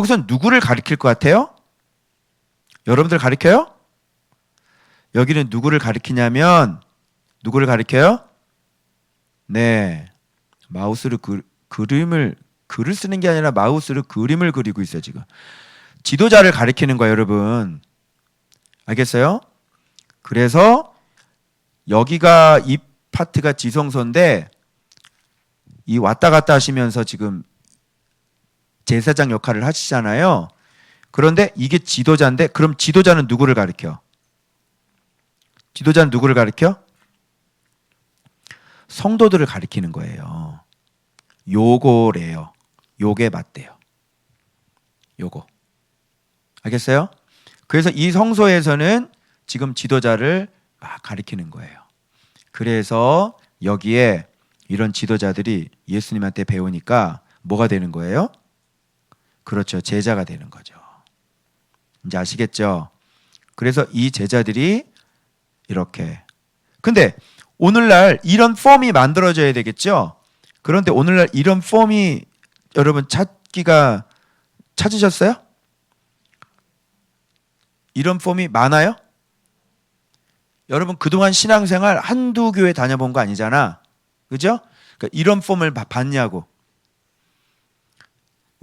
여기서 누구를 가리킬 것 같아요? 여러분들 가리켜요? 여기는 누구를 가리키냐면 누구를 가리켜요? 네, 마우스로 글을 쓰는 게 아니라 마우스로 그림을 그리고 있어요. 지금 지도자를 가리키는 거예요, 여러분. 알겠어요? 그래서 여기가 이 파트가 지성소인데 이 왔다 갔다 하시면서 지금 제사장 역할을 하시잖아요. 그런데 이게 지도자인데 그럼 지도자는 누구를 가리켜? 지도자는 누구를 가리켜? 성도들을 가리키는 거예요. 요거래요. 요게 맞대요. 요거. 알겠어요? 그래서 이 성소에서는 지금 지도자를 막 가리키는 거예요. 그래서 여기에 이런 지도자들이 예수님한테 배우니까 뭐가 되는 거예요? 그렇죠. 제자가 되는 거죠. 이제 아시겠죠? 그래서 이 제자들이 이렇게. 근데 오늘날 이런 폼이 만들어져야 되겠죠? 그런데 오늘날 이런 폼이 여러분 찾으셨어요? 이런 폼이 많아요? 여러분 그동안 신앙생활 한두 교회 다녀본 거 아니잖아. 그죠? 그러니까 이런 폼을 봤냐고.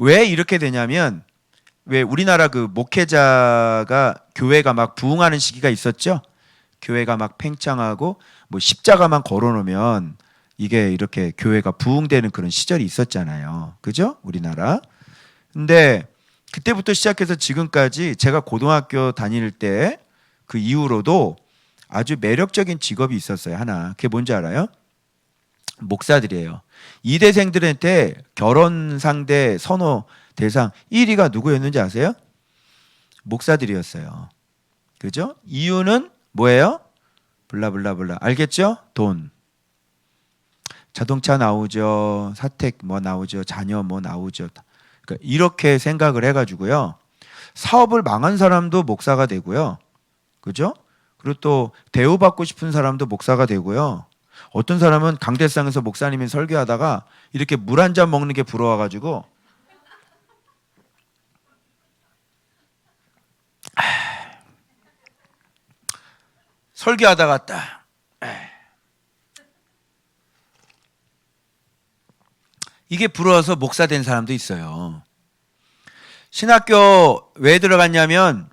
왜 이렇게 되냐면 왜 우리나라 그 목회자가 교회가 막 부흥하는 시기가 있었죠? 교회가 막 팽창하고 뭐 십자가만 걸어놓으면 이게 이렇게 교회가 부흥되는 그런 시절이 있었잖아요. 그죠? 우리나라. 근데 그때부터 시작해서 지금까지 제가 고등학교 다닐 때 그 이후로도 아주 매력적인 직업이 있었어요. 하나. 그게 뭔지 알아요? 목사들이에요. 이대생들한테 결혼 상대 선호 대상 1위가 누구였는지 아세요? 목사들이었어요. 그죠? 이유는 뭐예요? 블라블라블라. 알겠죠? 돈. 자동차 나오죠. 사택 뭐 나오죠. 자녀 뭐 나오죠. 그러니까 이렇게 생각을 해가지고요. 사업을 망한 사람도 목사가 되고요. 그죠? 그리고 또 대우받고 싶은 사람도 목사가 되고요. 어떤 사람은 강대상에서 목사님이 설교하다가 이렇게 물 한 잔 먹는 게 부러워가지고 설교하다가 딱 이게 부러워서 목사 된 사람도 있어요. 신학교 왜 들어갔냐면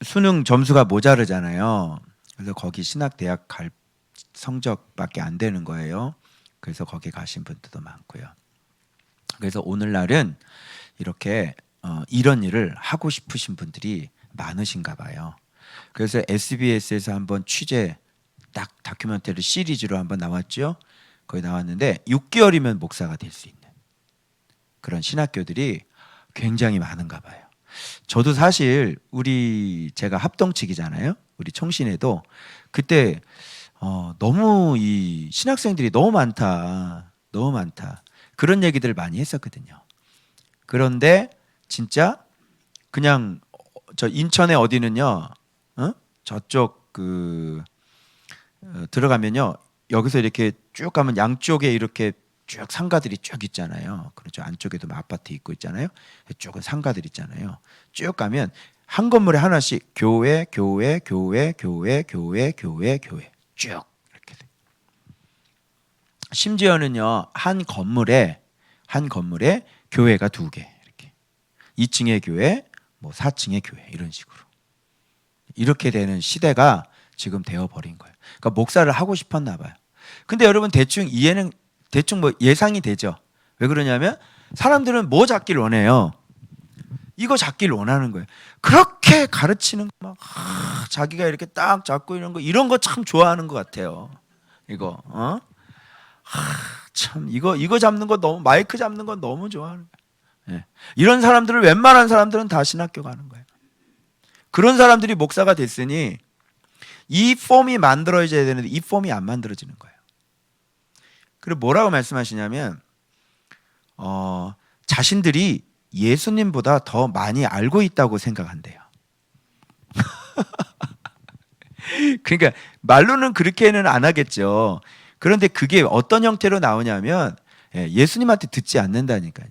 수능 점수가 모자르잖아요. 그래서 거기 신학대학 갈 성적밖에 안 되는 거예요. 그래서 거기 가신 분들도 많고요. 그래서 오늘날은 이렇게 이런 일을 하고 싶으신 분들이 많으신가 봐요. 그래서 SBS에서 한번 취재 딱 다큐멘터리 시리즈로 한번 나왔죠. 거기 나왔는데 6개월이면 목사가 될 수 있는 그런 신학교들이 굉장히 많은가 봐요. 저도 사실 제가 합동측이잖아요. 우리 총신에도 그때 너무 이 신학생들이 너무 많다. 그런 얘기들을 많이 했었거든요. 그런데 진짜 그냥 저 인천에 어디는요. 저쪽 들어가면요. 여기서 이렇게 쭉 가면 양쪽에 이렇게 쭉 상가들이 쭉 있잖아요. 그렇죠. 안쪽에도 아파트 있고 있잖아요. 이쪽은 상가들 있잖아요. 쭉 가면 한 건물에 하나씩 교회 쭉 이렇게 돼. 심지어는요. 한 건물에 교회가 2개 이렇게 2층의 교회, 뭐 4층의 교회 이런 식으로 이렇게 되는 시대가 지금 되어 버린 거예요. 그러니까 목사를 하고 싶었나 봐요. 근데 여러분 대충 뭐 예상이 되죠. 왜 그러냐면 사람들은 뭐 잡길 원해요? 이거 잡길 원하는 거예요. 그렇게 가르치는 거 막 자기가 이렇게 딱 잡고 이런 거 참 좋아하는 것 같아요. 이거 참 이거 잡는 거 너무 마이크 잡는 건 너무 좋아하는 거예요. 예. 이런 사람들을 웬만한 사람들은 다 신학교 가는 거예요. 그런 사람들이 목사가 됐으니 이 폼이 만들어져야 되는데 이 폼이 안 만들어지는 거예요. 그리고 뭐라고 말씀하시냐면 자신들이 예수님보다 더 많이 알고 있다고 생각한대요. 그러니까 말로는 그렇게는 안 하겠죠. 그런데 그게 어떤 형태로 나오냐면 예수님한테 듣지 않는다니까요.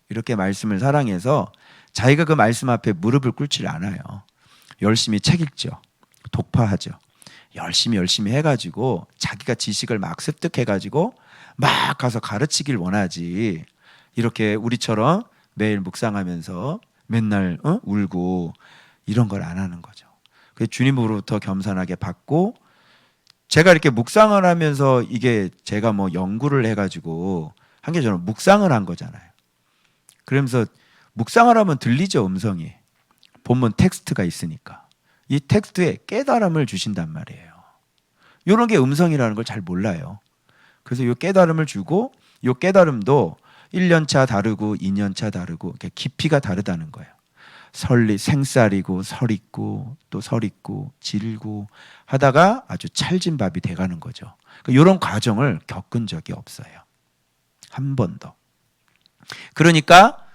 이렇게 말씀을 사랑해서 자기가 그 말씀 앞에 무릎을 꿇질 않아요. 열심히 책 읽죠. 독파하죠. 열심히 해가지고 자기가 지식을 막 습득해가지고 막 가서 가르치길 원하지. 이렇게 우리처럼 매일 묵상하면서 맨날 울고 이런 걸 안 하는 거죠. 그래서 주님으로부터 겸손하게 받고, 제가 이렇게 묵상을 하면서 이게 제가 뭐 연구를 해가지고 한 게 저는 묵상을 한 거잖아요. 그러면서 묵상을 하면 들리죠, 음성이. 본문 텍스트가 있으니까. 이 텍스트에 깨달음을 주신단 말이에요. 이런 게 음성이라는 걸 잘 몰라요. 그래서 이 깨달음을 주고, 이 깨달음도 1년차 다르고 2년차 다르고 이렇게 깊이가 다르다는 거예요. 생쌀이고 설있고 또 설있고 질고 하다가 아주 찰진 밥이 돼가는 거죠. 이런 과정을 겪은 적이 없어요. 한 번도. 그러니까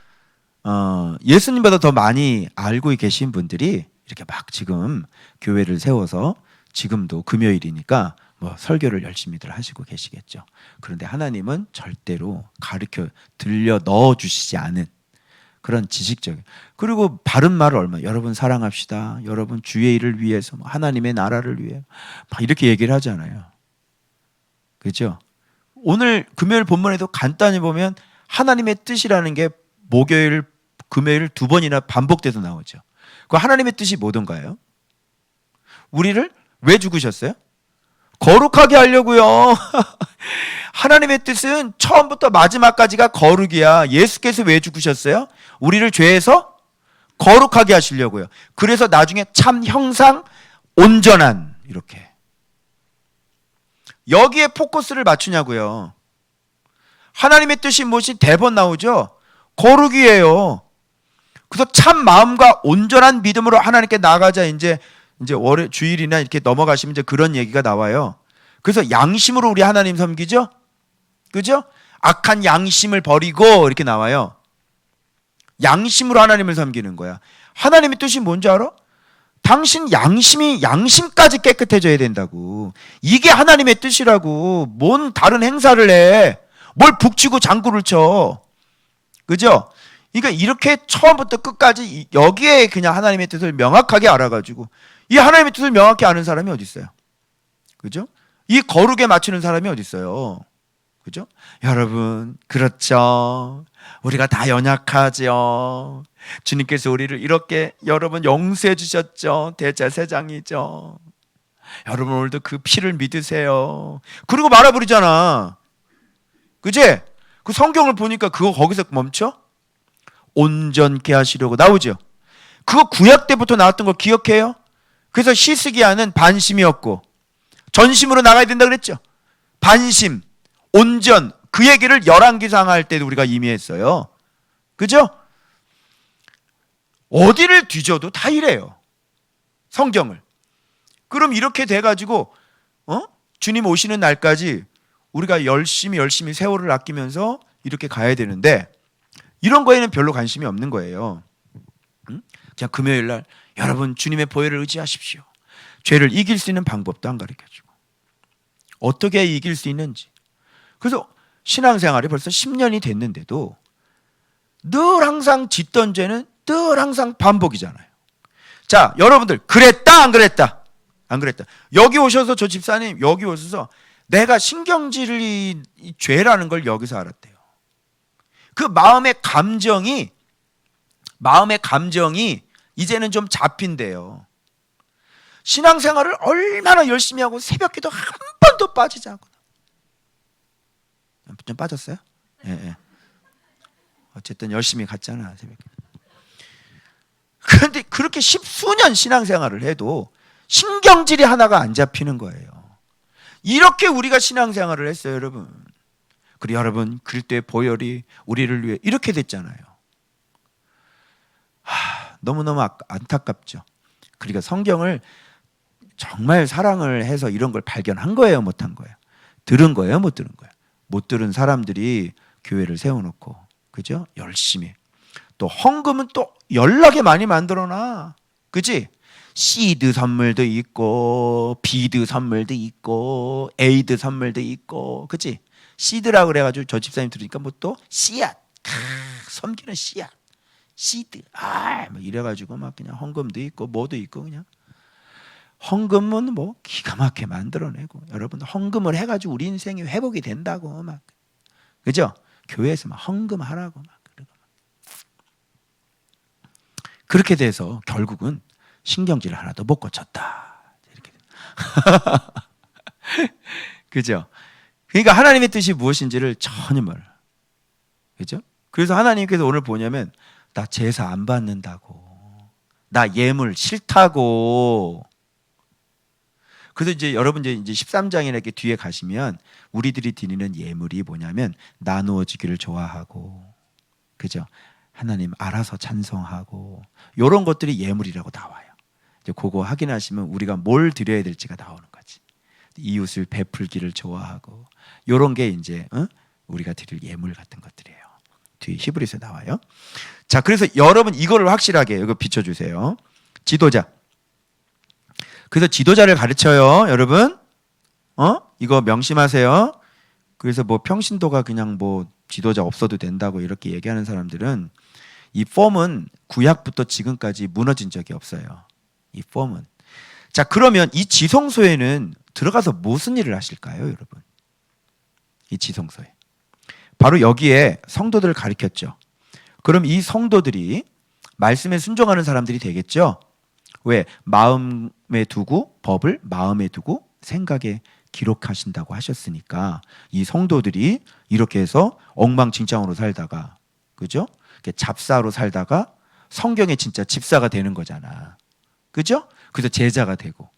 예수님보다 더 많이 알고 계신 분들이 이렇게 막 지금 교회를 세워서 지금도 금요일이니까 뭐 설교를 열심히들 하시고 계시겠죠. 그런데 하나님은 절대로 가르쳐 들려 넣어 주시지 않은 그런 지식적인, 그리고 바른 말을 얼마나, 여러분 사랑합시다, 여러분 주의 일을 위해서, 하나님의 나라를 위해 막 이렇게 얘기를 하잖아요. 그렇죠? 오늘 금요일 본문에도 간단히 보면 하나님의 뜻이라는 게 목요일, 금요일 두 번이나 반복돼서 나오죠. 그 하나님의 뜻이 뭐던가요? 우리를 왜 죽으셨어요? 거룩하게 하려고요. 하나님의 뜻은 처음부터 마지막까지가 거룩이야. 예수께서 왜 죽으셨어요? 우리를 죄에서 거룩하게 하시려고요. 그래서 나중에 참 형상 온전한, 이렇게 여기에 포커스를 맞추냐고요. 하나님의 뜻이 무엇이 대번 나오죠? 거룩이에요. 그래서 참 마음과 온전한 믿음으로 하나님께 나가자. 이제 월요 주일이나 이렇게 넘어가시면 이제 그런 얘기가 나와요. 그래서 양심으로 우리 하나님 섬기죠? 그죠? 악한 양심을 버리고 이렇게 나와요. 양심으로 하나님을 섬기는 거야. 하나님의 뜻이 뭔지 알아? 당신 양심까지 깨끗해져야 된다고. 이게 하나님의 뜻이라고. 뭔 다른 행사를 해. 뭘 북치고 장구를 쳐. 그죠? 그러니까 이렇게 처음부터 끝까지 여기에 그냥 하나님의 뜻을 명확하게 알아가지고, 이 하나님의 뜻을 명확히 아는 사람이 어디 있어요? 그죠? 이 거룩에 맞추는 사람이 어디 있어요? 그죠? 여러분, 그렇죠. 우리가 다 연약하죠. 주님께서 우리를 이렇게 여러분 용서해 주셨죠. 대제사장이죠. 여러분 오늘도 그 피를 믿으세요. 그리고 말아버리잖아. 그지? 그 성경을 보니까 그거 거기서 멈춰? 온전케 하시려고 나오죠. 그거 구약 때부터 나왔던 거 기억해요? 그래서 시스기야는 반심이었고 전심으로 나가야 된다 그랬죠. 반심, 온전, 그 얘기를 열왕기상 할 때도 우리가 이미 했어요. 그죠? 어디를 뒤져도 다 이래요. 성경을. 그럼 이렇게 돼가지고 주님 오시는 날까지 우리가 열심히 세월을 아끼면서 이렇게 가야 되는데, 이런 거에는 별로 관심이 없는 거예요. 그냥 금요일 날 여러분 주님의 보혈을 의지하십시오. 죄를 이길 수 있는 방법도 안 가르쳐주고 어떻게 이길 수 있는지. 그래서 신앙생활이 벌써 10년이 됐는데도 늘 항상 짓던 죄는 늘 항상 반복이잖아요. 자, 여러분들 그랬다 안 그랬다? 안 그랬다. 여기 오셔서, 저 집사님 여기 오셔서 내가 신경질이 죄라는 걸 여기서 알았대요. 그 마음의 감정이 이제는 좀 잡힌대요. 신앙생활을 얼마나 열심히 하고 새벽기도 한 번도 빠지지 않고. 좀 빠졌어요? 예. 어쨌든 열심히 갔잖아, 새벽기도. 그런데 그렇게 십수년 신앙생활을 해도 신경질이 하나가 안 잡히는 거예요. 이렇게 우리가 신앙생활을 했어요, 여러분. 그리고 여러분 그리스도의 보혈이 우리를 위해 이렇게 됐잖아요. 너무너무 안타깝죠. 그러니까 성경을 정말 사랑을 해서 이런 걸 발견한 거예요, 못한 거예요? 들은 거예요, 못 들은 거예요? 못 들은 사람들이 교회를 세워놓고, 그죠? 열심히. 또 헌금은 또 연락에 많이 만들어놔. 그지? 시드 선물도 있고 비드 선물도 있고 에이드 선물도 있고, 그치? 시드라고 그래가지고 저 집사님 들으니까 뭐 또 씨앗, 섬기는 씨앗, 씨드, 뭐 이래가지고 막 그냥 헌금도 있고 뭐도 있고 그냥 헌금은 뭐 기가 막히게 만들어내고 여러분 헌금을 해가지고 우리 인생이 회복이 된다고 막 그죠? 교회에서 막 헌금하라고 막 그러고 그렇게 돼서 결국은 신경질을 하나도 못 고쳤다 이렇게 그죠? 그러니까 하나님의 뜻이 무엇인지를 전혀 몰라. 그죠? 그래서 하나님께서 오늘 뭐냐면 나 제사 안 받는다고. 나 예물 싫다고. 그래서 이제 여러분 이제 13장이나 이렇게 뒤에 가시면 우리들이 드리는 예물이 뭐냐면 나누어지기를 좋아하고 그죠? 하나님 알아서 찬송하고 이런 것들이 예물이라고 나와요. 이제 그거 확인하시면 우리가 뭘 드려야 될지가 나오는 거지. 이웃을 베풀기를 좋아하고 이런 게 이제 우리가 드릴 예물 같은 것들이에요. 뒤에 히브리서에 나와요. 자, 그래서 여러분 이거를 확실하게 이거 비춰주세요. 지도자. 그래서 지도자를 가르쳐요, 여러분. 이거 명심하세요. 그래서 뭐 평신도가 그냥 뭐 지도자 없어도 된다고 이렇게 얘기하는 사람들은 이 폼은 구약부터 지금까지 무너진 적이 없어요. 이 폼은. 자, 그러면 이 지성소에는 들어가서 무슨 일을 하실까요, 여러분? 이 지성소에. 바로 여기에 성도들을 가르쳤죠. 그럼 이 성도들이 말씀에 순종하는 사람들이 되겠죠? 왜? 마음에 두고 법을 마음에 두고 생각에 기록하신다고 하셨으니까 이 성도들이 이렇게 해서 엉망진창으로 살다가 그죠? 잡사로 살다가 성경의 진짜 집사가 되는 거잖아. 그죠? 그래서 제자가 되고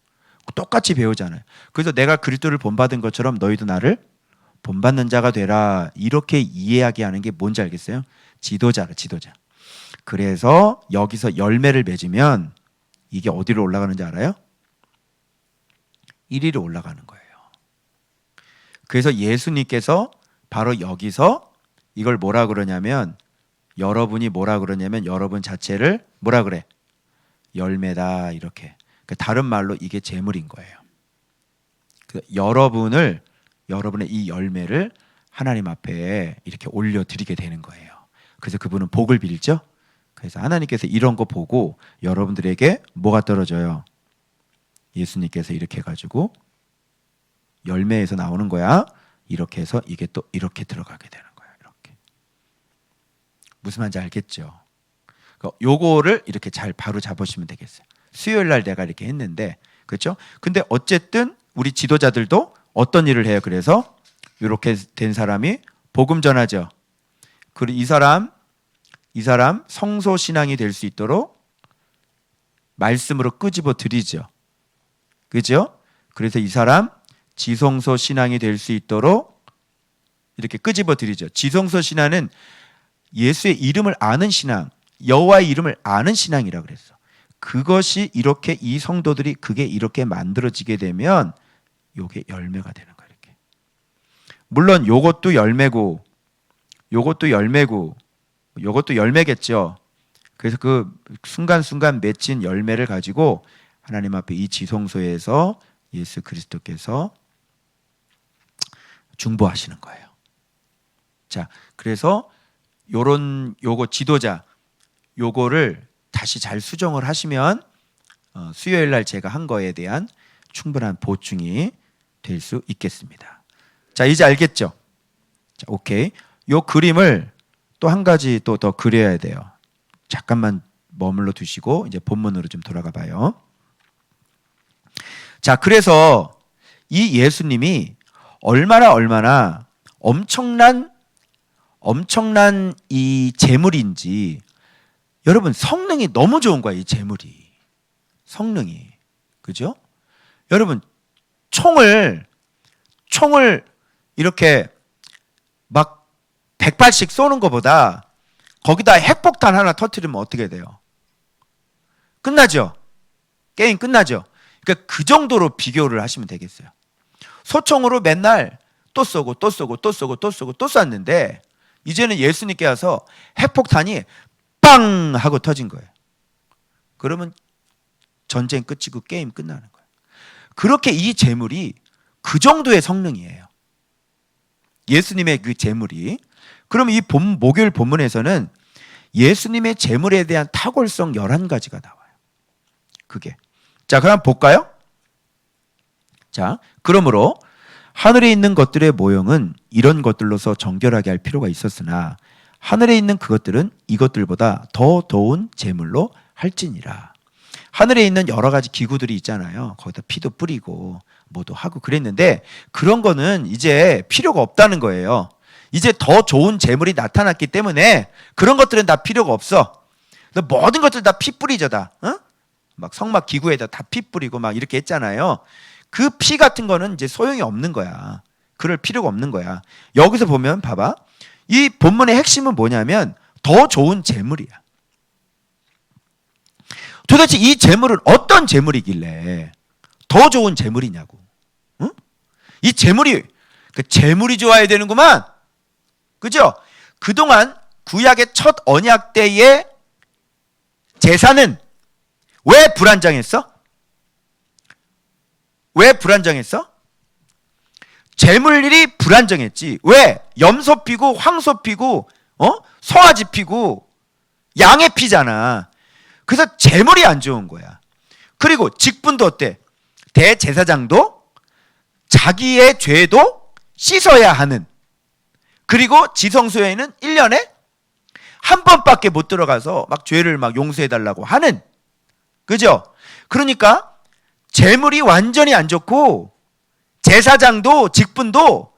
똑같이 배우잖아요. 그래서 내가 그리스도를 본받은 것처럼 너희도 나를 본받는 자가 되라. 이렇게 이해하게 하는 게 뭔지 알겠어요? 지도자라, 지도자. 그래서 여기서 열매를 맺으면 이게 어디로 올라가는지 알아요? 1위로 올라가는 거예요. 그래서 예수님께서 바로 여기서 이걸 뭐라 그러냐면 여러분이 뭐라 그러냐면 여러분 자체를 뭐라 그래? 열매다 이렇게. 다른 말로 이게 재물인 거예요. 여러분의 이 열매를 하나님 앞에 이렇게 올려드리게 되는 거예요. 그래서 그분은 복을 빌죠. 그래서 하나님께서 이런 거 보고 여러분들에게 뭐가 떨어져요? 예수님께서 이렇게 해가지고 열매에서 나오는 거야. 이렇게 해서 이게 또 이렇게 들어가게 되는 거야. 이렇게. 무슨 말인지 알겠죠? 요거를 이렇게 잘 바로 잡으시면 되겠어요. 수요일 날 내가 이렇게 했는데 그렇죠? 근데 어쨌든 우리 지도자들도 어떤 일을 해요? 그래서 이렇게 된 사람이 복음 전하죠. 그리고 이 사람 성소 신앙이 될 수 있도록 말씀으로 끄집어 드리죠. 그죠? 그래서 이 사람 지성소 신앙이 될 수 있도록 이렇게 끄집어 드리죠. 지성소 신앙은 예수의 이름을 아는 신앙, 여호와의 이름을 아는 신앙이라고 그랬어. 그것이 이렇게 이 성도들이 그게 이렇게 만들어지게 되면 요게 열매가 되는 거야. 이렇게. 물론 요것도 열매고 요것도 열매고 요것도 열매겠죠. 그래서 그 순간순간 맺힌 열매를 가지고 하나님 앞에 이 지성소에서 예수 그리스도께서 중보하시는 거예요. 자, 그래서 요거 지도자 요거를 다시 잘 수정을 하시면 수요일 날 제가 한 거에 대한 충분한 보충이 될 수 있겠습니다. 자, 이제 알겠죠? 자, 오케이. 요 그림을 또 한 가지 또 더 그려야 돼요. 잠깐만 머물러 두시고 이제 본문으로 좀 돌아가 봐요. 자, 그래서 이 예수님이 얼마나 엄청난 이 재물인지 여러분 성능이 너무 좋은 거야. 이 재물이 성능이 그죠? 여러분 총을 이렇게 막 100발씩 쏘는 것보다 거기다 핵폭탄 하나 터뜨리면 어떻게 돼요? 끝나죠? 게임 끝나죠? 그러니까 그 정도로 비교를 하시면 되겠어요. 소총으로 맨날 또 쏘고 또 쏘고 또 쏘고 또 쏘고 또 쐈는데 이제는 예수님께 와서 핵폭탄이 빵 하고 터진 거예요. 그러면 전쟁 끝이고 게임 끝나는 거예요. 그렇게 이 재물이 그 정도의 성능이에요. 예수님의 그 재물이. 그럼 이 목요일 본문에서는 예수님의 재물에 대한 탁월성 11가지가 나와요. 그게. 자, 그럼 볼까요? 자, 그러므로 하늘에 있는 것들의 모형은 이런 것들로서 정결하게 할 필요가 있었으나 하늘에 있는 그것들은 이것들보다 더 좋은 제물로 할지니라. 하늘에 있는 여러 가지 기구들이 있잖아요. 거기다 피도 뿌리고 뭐도 하고 그랬는데 그런 거는 이제 필요가 없다는 거예요. 이제 더 좋은 제물이 나타났기 때문에 그런 것들은 다 필요가 없어. 모든 것들 다 피 뿌리죠, 다. 어? 막 성막 기구에다 다 피 뿌리고 막 이렇게 했잖아요. 그 피 같은 거는 이제 소용이 없는 거야. 그럴 필요가 없는 거야. 여기서 보면 봐봐. 이 본문의 핵심은 뭐냐면 더 좋은 제물이야. 도대체 이 제물은 어떤 제물이길래 더 좋은 제물이냐고. 응? 이 제물이 그 제물이 좋아야 되는구만. 그죠? 그동안 구약의 첫 언약 때의 제사는 왜 불안정했어? 왜 불안정했어? 제물일이 불안정했지. 왜? 염소 피고 황소 피고 송아지 피고 양의 피잖아. 그래서 제물이 안 좋은 거야. 그리고 직분도 어때? 대제사장도 자기의 죄도 씻어야 하는, 그리고 지성소에는 1년에 한 번밖에 못 들어가서 막 죄를 막 용서해달라고 하는, 그죠? 그러니까 제물이 완전히 안 좋고 제사장도 직분도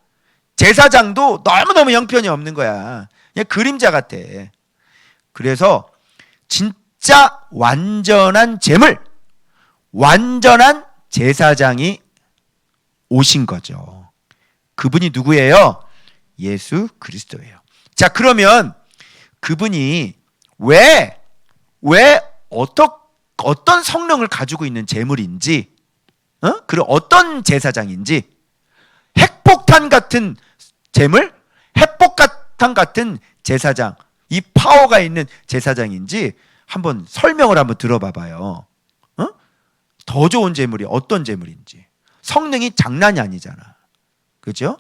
제사장도 너무너무 형편이 없는 거야. 그냥 그림자 같아. 그래서 진짜 완전한 제물, 완전한 제사장이 오신 거죠. 그분이 누구예요? 예수 그리스도예요. 자, 그러면 그분이 왜 어떤 성능을 가지고 있는 제물인지, 그리고 어떤 제사장인지, 핵폭탄 같은 제물, 핵폭탄 같은 제사장, 이 파워가 있는 제사장인지 한번 설명을 한번 들어봐봐요. 더 좋은 제물이 어떤 제물인지. 성능이 장난이 아니잖아. 그죠?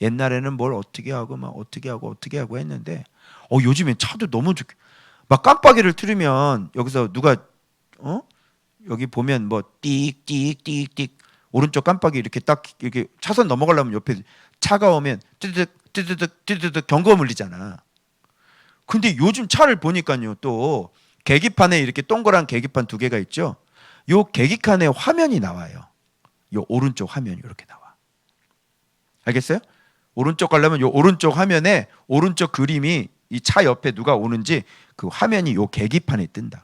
옛날에는 뭘 어떻게 하고 막 어떻게 하고 했는데 요즘엔 차도 너무 좋게, 막 깜빡이를 틀으면 여기서 누가 여기 보면 뭐 띡띡띡띡 오른쪽 깜빡이 이렇게 딱 이렇게 차선 넘어가려면 옆에 차가 오면 뜨드득 경고음 울리잖아. 근데 요즘 차를 보니까요, 또 계기판에 이렇게 동그란 계기판 2개가 있죠. 요 계기판에 화면이 나와요. 요 오른쪽 화면이 이렇게 나와. 알겠어요? 오른쪽 가려면 요 오른쪽 화면에 오른쪽 그림이 이 차 옆에 누가 오는지 그 화면이 요 계기판에 뜬다.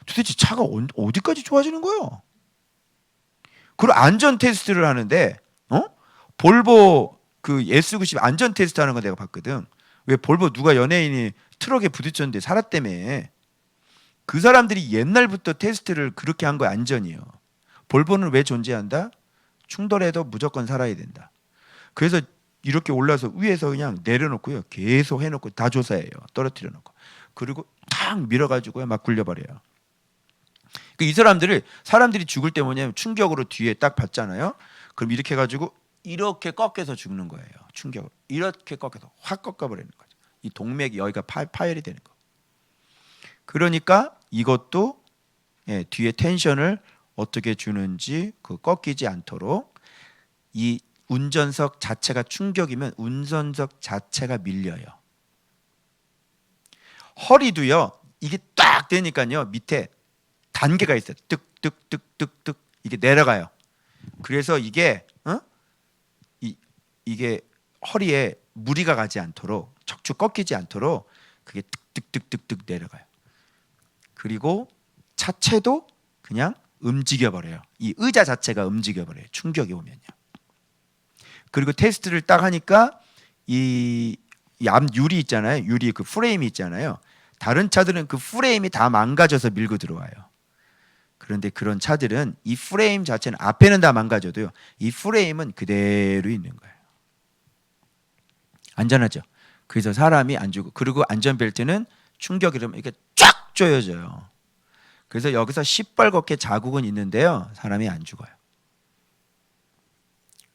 도대체 차가 어디까지 좋아지는 거예요? 그리고 안전 테스트를 하는데 볼보 그 S90 안전 테스트 하는 거 내가 봤거든. 왜 볼보 누가 연예인이 트럭에 부딪혔는데 살았다며. 그 사람들이 옛날부터 테스트를 그렇게 한 거야. 안전이요. 볼보는 왜 존재한다? 충돌해도 무조건 살아야 된다. 그래서 이렇게 올라서 위에서 그냥 내려놓고요, 계속 해놓고 다 조사해요. 떨어뜨려 놓고. 그리고 탁 밀어가지고요, 막 굴려버려요. 이 사람들이 죽을 때 뭐냐면 충격으로 뒤에 딱 받잖아요. 그럼 이렇게 해가지고 이렇게 꺾여서 죽는 거예요. 충격으로 이렇게 꺾여서 확 꺾어버리는 거죠. 이 동맥이 여기가 파열이 되는 거. 그러니까 이것도 뒤에 텐션을 어떻게 주는지 그 꺾이지 않도록 이 운전석 자체가 충격이면 운전석 자체가 밀려요. 허리도요, 이게 딱 되니까요, 밑에 단계가 있어요. 뜩뜩뜩뜩뜩 이게 내려가요. 그래서 이게 이게 허리에 무리가 가지 않도록, 척추 꺾이지 않도록 그게 뜩뜩뜩뜩 내려가요. 그리고 차체도 그냥 움직여 버려요. 이 의자 자체가 움직여 버려요. 충격이 오면요. 그리고 테스트를 딱 하니까 이 앞 유리 있잖아요. 유리 그 프레임이 있잖아요. 다른 차들은 그 프레임이 다 망가져서 밀고 들어와요. 그런데 그런 차들은 이 프레임 자체는 앞에는 다 망가져도요, 이 프레임은 그대로 있는 거예요. 안전하죠. 그래서 사람이 안 죽고, 그리고 안전벨트는 충격이 되면 이렇게 쫙 조여져요. 그래서 여기서 시뻘겋게 자국은 있는데요, 사람이 안 죽어요.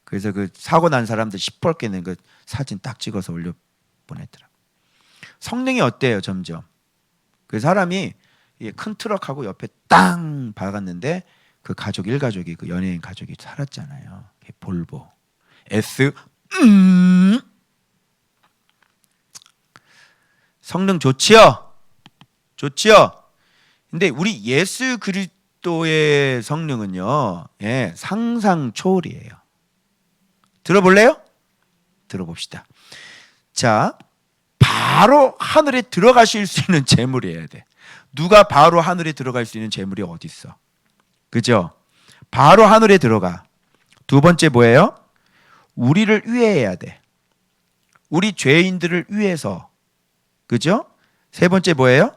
그래서 그 사고 난 사람들 시뻘겋게 낸 그 사진 딱 찍어서 올려 보냈더라고요. 성능이 어때요? 점점 그 사람이 큰 트럭하고 옆에 땅 박았는데 그 가족 일가족이 그 연예인 가족이 살았잖아요. 볼보 S 성능 좋지요? 좋지요? 근데 우리 예수 그리스도의 성능은요, 예, 상상 초월이에요. 들어볼래요? 들어봅시다. 자, 바로 하늘에 들어가실 수 있는 재물이어야 돼. 누가 바로 하늘에 들어갈 수 있는 재물이 어디 있어? 그죠? 바로 하늘에 들어가. 두 번째 뭐예요? 우리를 위해야 돼. 우리 죄인들을 위해서. 그죠? 세 번째 뭐예요?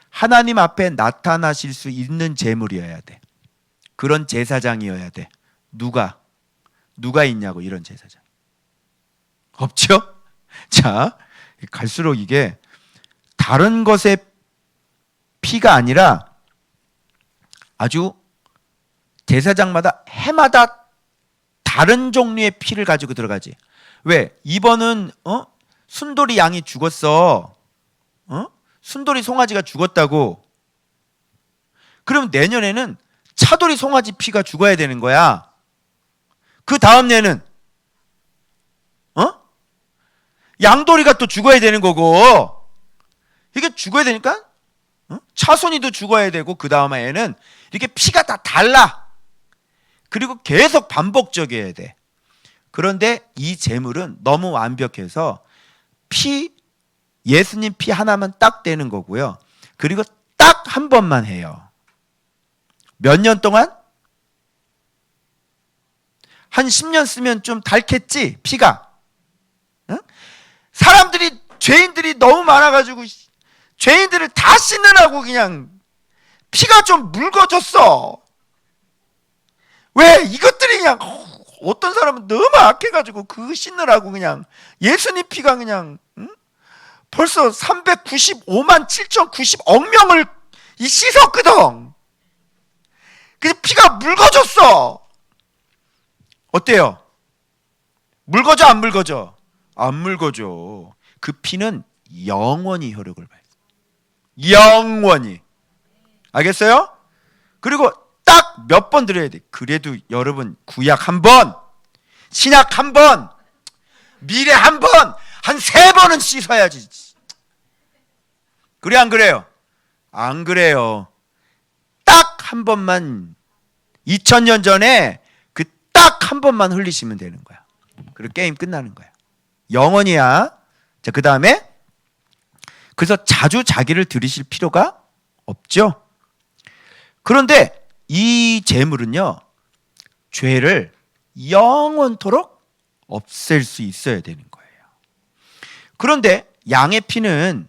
하나님 앞에 나타나실 수 있는 재물이어야 돼. 그런 제사장이어야 돼. 누가 있냐고, 이런 제사장. 없죠? 자, 갈수록 이게 다른 것의 피가 아니라 아주 제사장마다 해마다 다른 종류의 피를 가지고 들어가지. 왜? 이번은 순돌이 양이 죽었어. 순돌이 송아지가 죽었다고. 그럼 내년에는 차돌이 송아지 피가 죽어야 되는 거야. 그 다음 년에는 양돌이가 또 죽어야 되는 거고. 이게 죽어야 되니까 차손이도 죽어야 되고, 그 다음 해에는 이렇게 피가 다 달라. 그리고 계속 반복적이어야 돼. 그런데 이 제물은 너무 완벽해서 예수님 피 하나만 딱 되는 거고요. 그리고 딱 한 번만 해요. 몇 년 동안? 한 10년 쓰면 좀 닳겠지, 피가. 응? 죄인들이 너무 많아가지고 죄인들을 다 씻느라고 그냥 피가 좀 묽어졌어. 왜? 이것들이 그냥 어떤 사람은 너무 악해가지고 그 씻느라고 그냥 예수님 피가 그냥 벌써 395만 7,090억 명을 씻었거든. 그 피가 묽어졌어. 어때요? 묽어져 안 묽어져? 안 묽어져. 그 피는 영원히 효력을 발휘. 영원히. 알겠어요? 그리고 딱 몇 번 들어야 돼. 그래도 여러분, 구약 한 번, 신약 한 번, 미래 한 번, 한 3번은 씻어야지. 그래 안 그래요? 안 그래요. 딱 한 번만, 2000년 전에 그 딱 한 번만 흘리시면 되는 거야. 그리고 게임 끝나는 거야. 영원이야. 자, 그 다음에 그래서 자주 자기를 들이실 필요가 없죠. 그런데 이 제물은요, 죄를 영원토록 없앨 수 있어야 되는 거예요. 그런데 양의 피는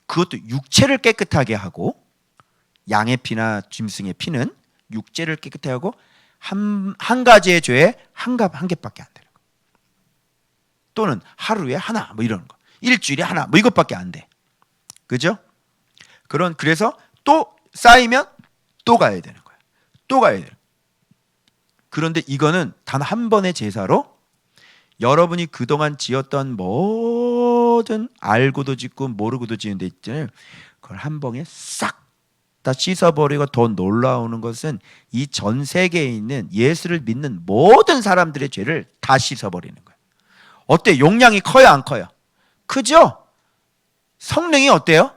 그것도 육체를 깨끗하게 하고, 양의 피나 짐승의 피는 육체를 깨끗하게 하고 한 가지의 죄에 한 개밖에 안 되는 거예요. 또는 하루에 하나 뭐 이런 거, 일주일에 하나 뭐 이것밖에 안 돼. 그죠? 그래서 또 쌓이면 또 가야 되는 거야. 또 가야 돼요. 그런데 이거는 단 한 번의 제사로 여러분이 그동안 지었던 모든, 알고도 짓고 모르고도 지은 데 있잖아요. 그걸 한 번에 싹 다 씻어버리고, 더 놀라우는 것은 이 전 세계에 있는 예수를 믿는 모든 사람들의 죄를 다 씻어버리는 거예요. 어때? 용량이 커요, 안 커요? 크죠? 성능이 어때요?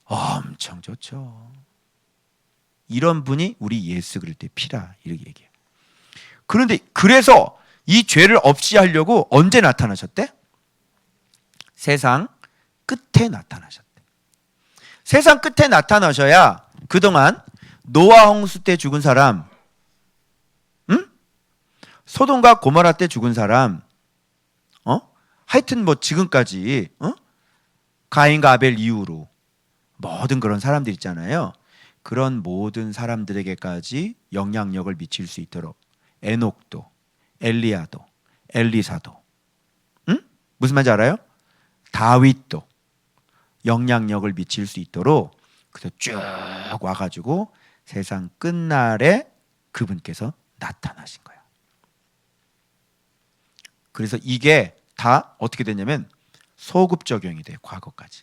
엄청 좋죠. 이런 분이 우리 예수 그리스도의 피라, 이렇게 얘기해요. 그런데 그래서 이 죄를 없이 하려고 언제 나타나셨대? 세상 끝에 나타나셨대. 세상 끝에 나타나셔야 그동안 노아 홍수 때 죽은 사람, 소돔과 고모라 때 죽은 사람, 하여튼 뭐 지금까지 가인과 아벨 이후로 모든 그런 사람들 있잖아요. 그런 모든 사람들에게까지 영향력을 미칠 수 있도록 에녹도, 엘리야도, 엘리사도, 무슨 말인지 알아요? 다윗도 영향력을 미칠 수 있도록 그래서 쭉 와가지고 세상 끝날에 그분께서 나타나신 거예요. 그래서 이게 다 어떻게 됐냐면 소급 적용이 돼요. 과거까지.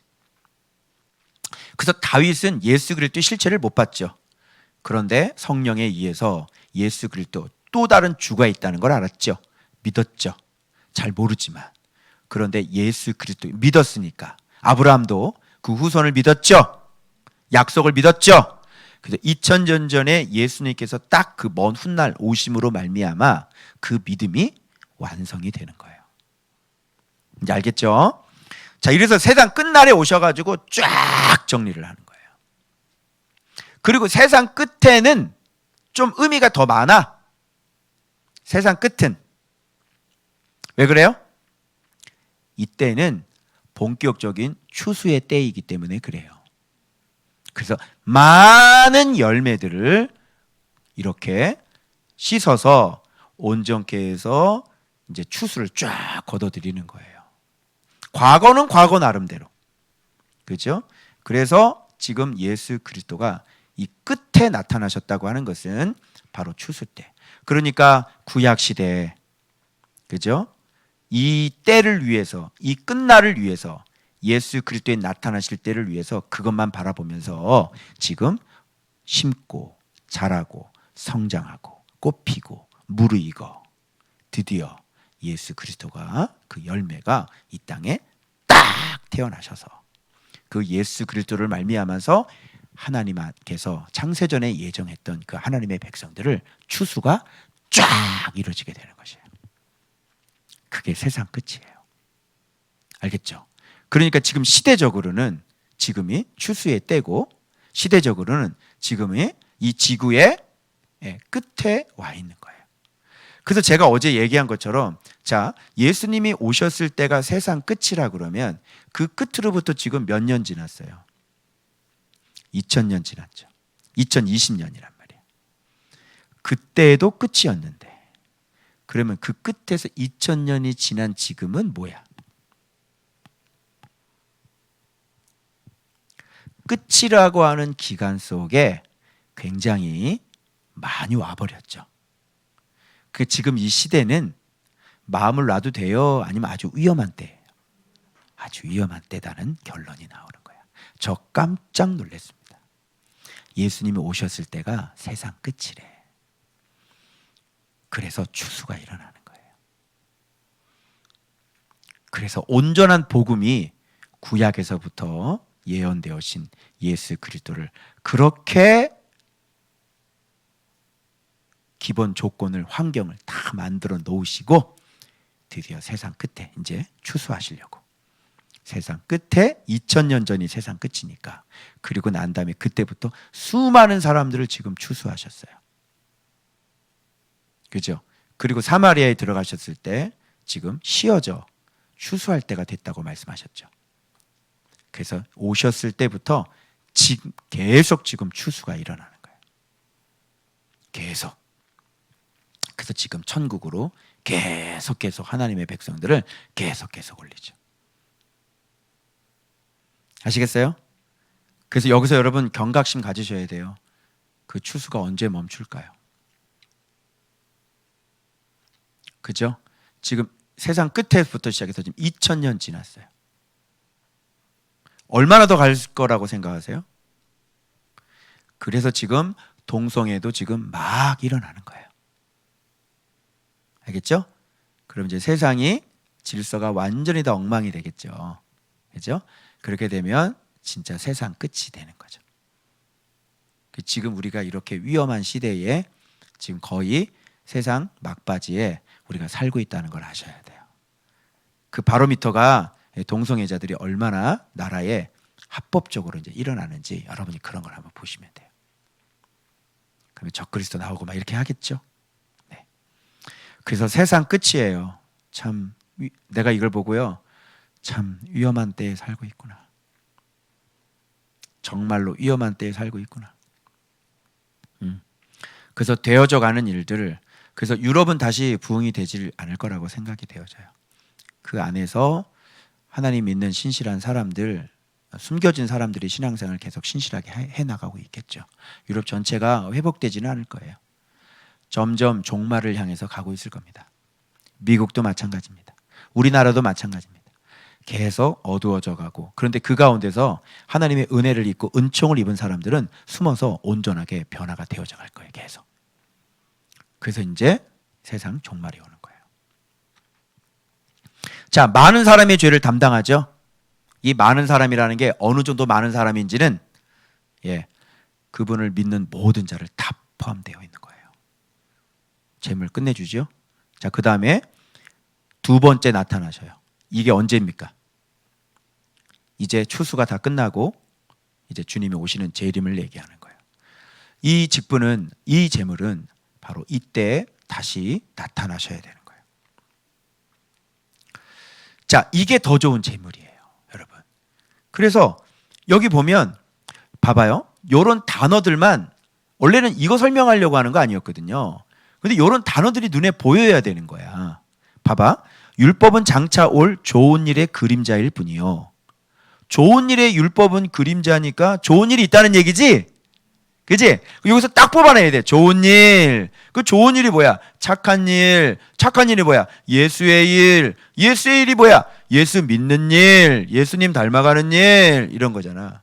그래서 다윗은 예수 그리스도의 실체를 못 봤죠. 그런데 성령에 의해서 예수 그리스도 또 다른 주가 있다는 걸 알았죠. 믿었죠. 잘 모르지만. 그런데 예수 그리스도 믿었으니까 아브라함도 그 후손을 믿었죠. 약속을 믿었죠. 그래서 2000년 전에 예수님께서 딱 그 먼 훗날 오심으로 말미암아 그 믿음이 완성이 되는 거예요. 이제 알겠죠? 자, 이래서 세상 끝날에 오셔가지고 쫙 정리를 하는 거예요. 그리고 세상 끝에는 좀 의미가 더 많아. 세상 끝은. 왜 그래요? 이때는 본격적인 추수의 때이기 때문에 그래요. 그래서 많은 열매들을 이렇게 씻어서 온전케 해서 이제 추수를 쫙 거둬들이는 거예요. 과거는 과거 나름대로. 그렇죠? 그래서 지금 예수 그리스도가 이 끝에 나타나셨다고 하는 것은 바로 추수 때. 그러니까 구약 시대, 그죠? 이 때를 위해서, 이 끝날을 위해서, 예수 그리스도의 나타나실 때를 위해서 그것만 바라보면서 지금 심고 자라고 성장하고 꽃피고 무르익어 드디어 예수 그리스도가 그 열매가 이 땅에 딱 태어나셔서 그 예수 그리스도를 말미암아서 하나님께서 창세전에 예정했던 그 하나님의 백성들을 추수가 쫙 이루어지게 되는 것이에요. 그게 세상 끝이에요. 알겠죠? 그러니까 지금 시대적으로는 지금이 추수의 때고 시대적으로는 지금이 이 지구의 끝에 와 있는 거예요. 그래서 제가 어제 얘기한 것처럼 자, 예수님이 오셨을 때가 세상 끝이라 그러면 그 끝으로부터 지금 몇 년 지났어요? 2000년 지났죠. 2020년이란 말이에요. 그때도 끝이었는데 그러면 그 끝에서 2000년이 지난 지금은 뭐야? 끝이라고 하는 기간 속에 굉장히 많이 와버렸죠. 그 지금 이 시대는 마음을 놔도 돼요? 아니면 아주 위험한 때예요? 아주 위험한 때다는 결론이 나오는 거예요. 저 깜짝 놀랐습니다. 예수님이 오셨을 때가 세상 끝이래. 그래서 추수가 일어나는 거예요. 그래서 온전한 복음이 구약에서부터 예언되어진 예수 그리스도를 그렇게 기본 조건을 환경을 다 만들어 놓으시고 드디어 세상 끝에 이제 추수하시려고 세상 끝에 2000년 전이 세상 끝이니까 그리고 난 다음에 그때부터 수많은 사람들을 지금 추수하셨어요. 그죠? 그리고 사마리아에 들어가셨을 때 지금 쉬어져 추수할 때가 됐다고 말씀하셨죠. 그래서 오셨을 때부터 지금 계속 지금 추수가 일어나는 거예요. 계속. 그래서 지금 천국으로 계속 하나님의 백성들을 계속 올리죠. 아시겠어요? 그래서 여기서 여러분 경각심 가지셔야 돼요. 그 추수가 언제 멈출까요? 그죠? 지금 세상 끝에부터 시작해서 지금 2000년 지났어요. 얼마나 더 갈 거라고 생각하세요? 그래서 지금 동성애도 지금 막 일어나는 거예요. 알겠죠? 그럼 이제 세상이 질서가 완전히 다 엉망이 되겠죠. 그죠? 그렇게 되면 진짜 세상 끝이 되는 거죠. 지금 우리가 이렇게 위험한 시대에 지금 거의 세상 막바지에 우리가 살고 있다는 걸 아셔야 돼요. 그 바로미터가 동성애자들이 얼마나 나라에 합법적으로 이제 일어나는지 여러분이 그런 걸 한번 보시면 돼요. 그러면 적그리스도 나오고 막 이렇게 하겠죠. 네. 그래서 세상 끝이에요. 참 내가 이걸 보고요. 참 위험한 때에 살고 있구나. 정말로 위험한 때에 살고 있구나. 그래서 되어져 가는 일들을 그래서 유럽은 다시 부흥이 되질 않을 거라고 생각이 되어져요. 그 안에서 하나님 믿는 신실한 사람들, 숨겨진 사람들이 신앙생활을 계속 신실하게 해나가고 있겠죠. 유럽 전체가 회복되지는 않을 거예요. 점점 종말을 향해서 가고 있을 겁니다. 미국도 마찬가지입니다. 우리나라도 마찬가지입니다. 계속 어두워져 가고, 그런데 그 가운데서 하나님의 은혜를 입고 은총을 입은 사람들은 숨어서 온전하게 변화가 되어져 갈 거예요. 계속. 그래서 이제 세상 종말이 오는 거예요. 자, 많은 사람의 죄를 담당하죠. 이 많은 사람이라는 게 어느 정도 많은 사람인지는 그분을 믿는 모든 자를 다 포함되어 있는 거예요. 재물 끝내주죠. 자, 그 다음에 두 번째 나타나셔요. 이게 언제입니까? 이제 추수가 다 끝나고 이제 주님이 오시는 재림을 얘기하는 거예요. 이 직분은, 이 재물은 바로 이때 다시 나타나셔야 되는 거예요. 자, 이게 더 좋은 재물이에요, 여러분. 그래서 여기 보면 봐봐요. 요런 단어들만, 원래는 이거 설명하려고 하는 거 아니었거든요. 근데 요런 단어들이 눈에 보여야 되는 거야. 봐봐. 율법은 장차 올 좋은 일의 그림자일 뿐이요. 좋은 일의 율법은 그림자니까 좋은 일이 있다는 얘기지? 그지? 여기서 딱 뽑아내야 돼. 좋은 일. 그 좋은 일이 뭐야? 착한 일. 착한 일이 뭐야? 예수의 일. 예수의 일이 뭐야? 예수 믿는 일. 예수님 닮아가는 일. 이런 거잖아.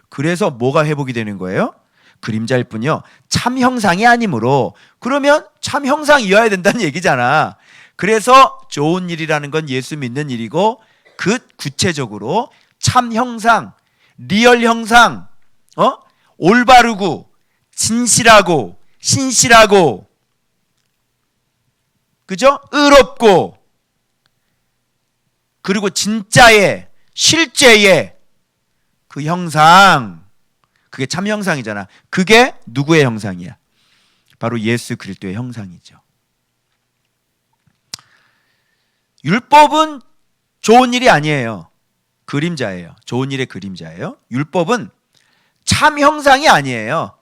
그래서 뭐가 회복이 되는 거예요? 그림자일 뿐이요. 참 형상이 아니므로. 그러면 참 형상이어야 된다는 얘기잖아. 그래서 좋은 일이라는 건 예수 믿는 일이고, 그 구체적으로 참 형상, 리얼 형상, 올바르고 진실하고 신실하고, 그죠? 의롭고, 그리고 진짜의 실제의 그 형상, 그게 참 형상이잖아. 그게 누구의 형상이야? 바로 예수 그리스도의 형상이죠. 율법은 좋은 일이 아니에요. 그림자예요. 좋은 일의 그림자예요. 율법은 참 형상이 아니에요.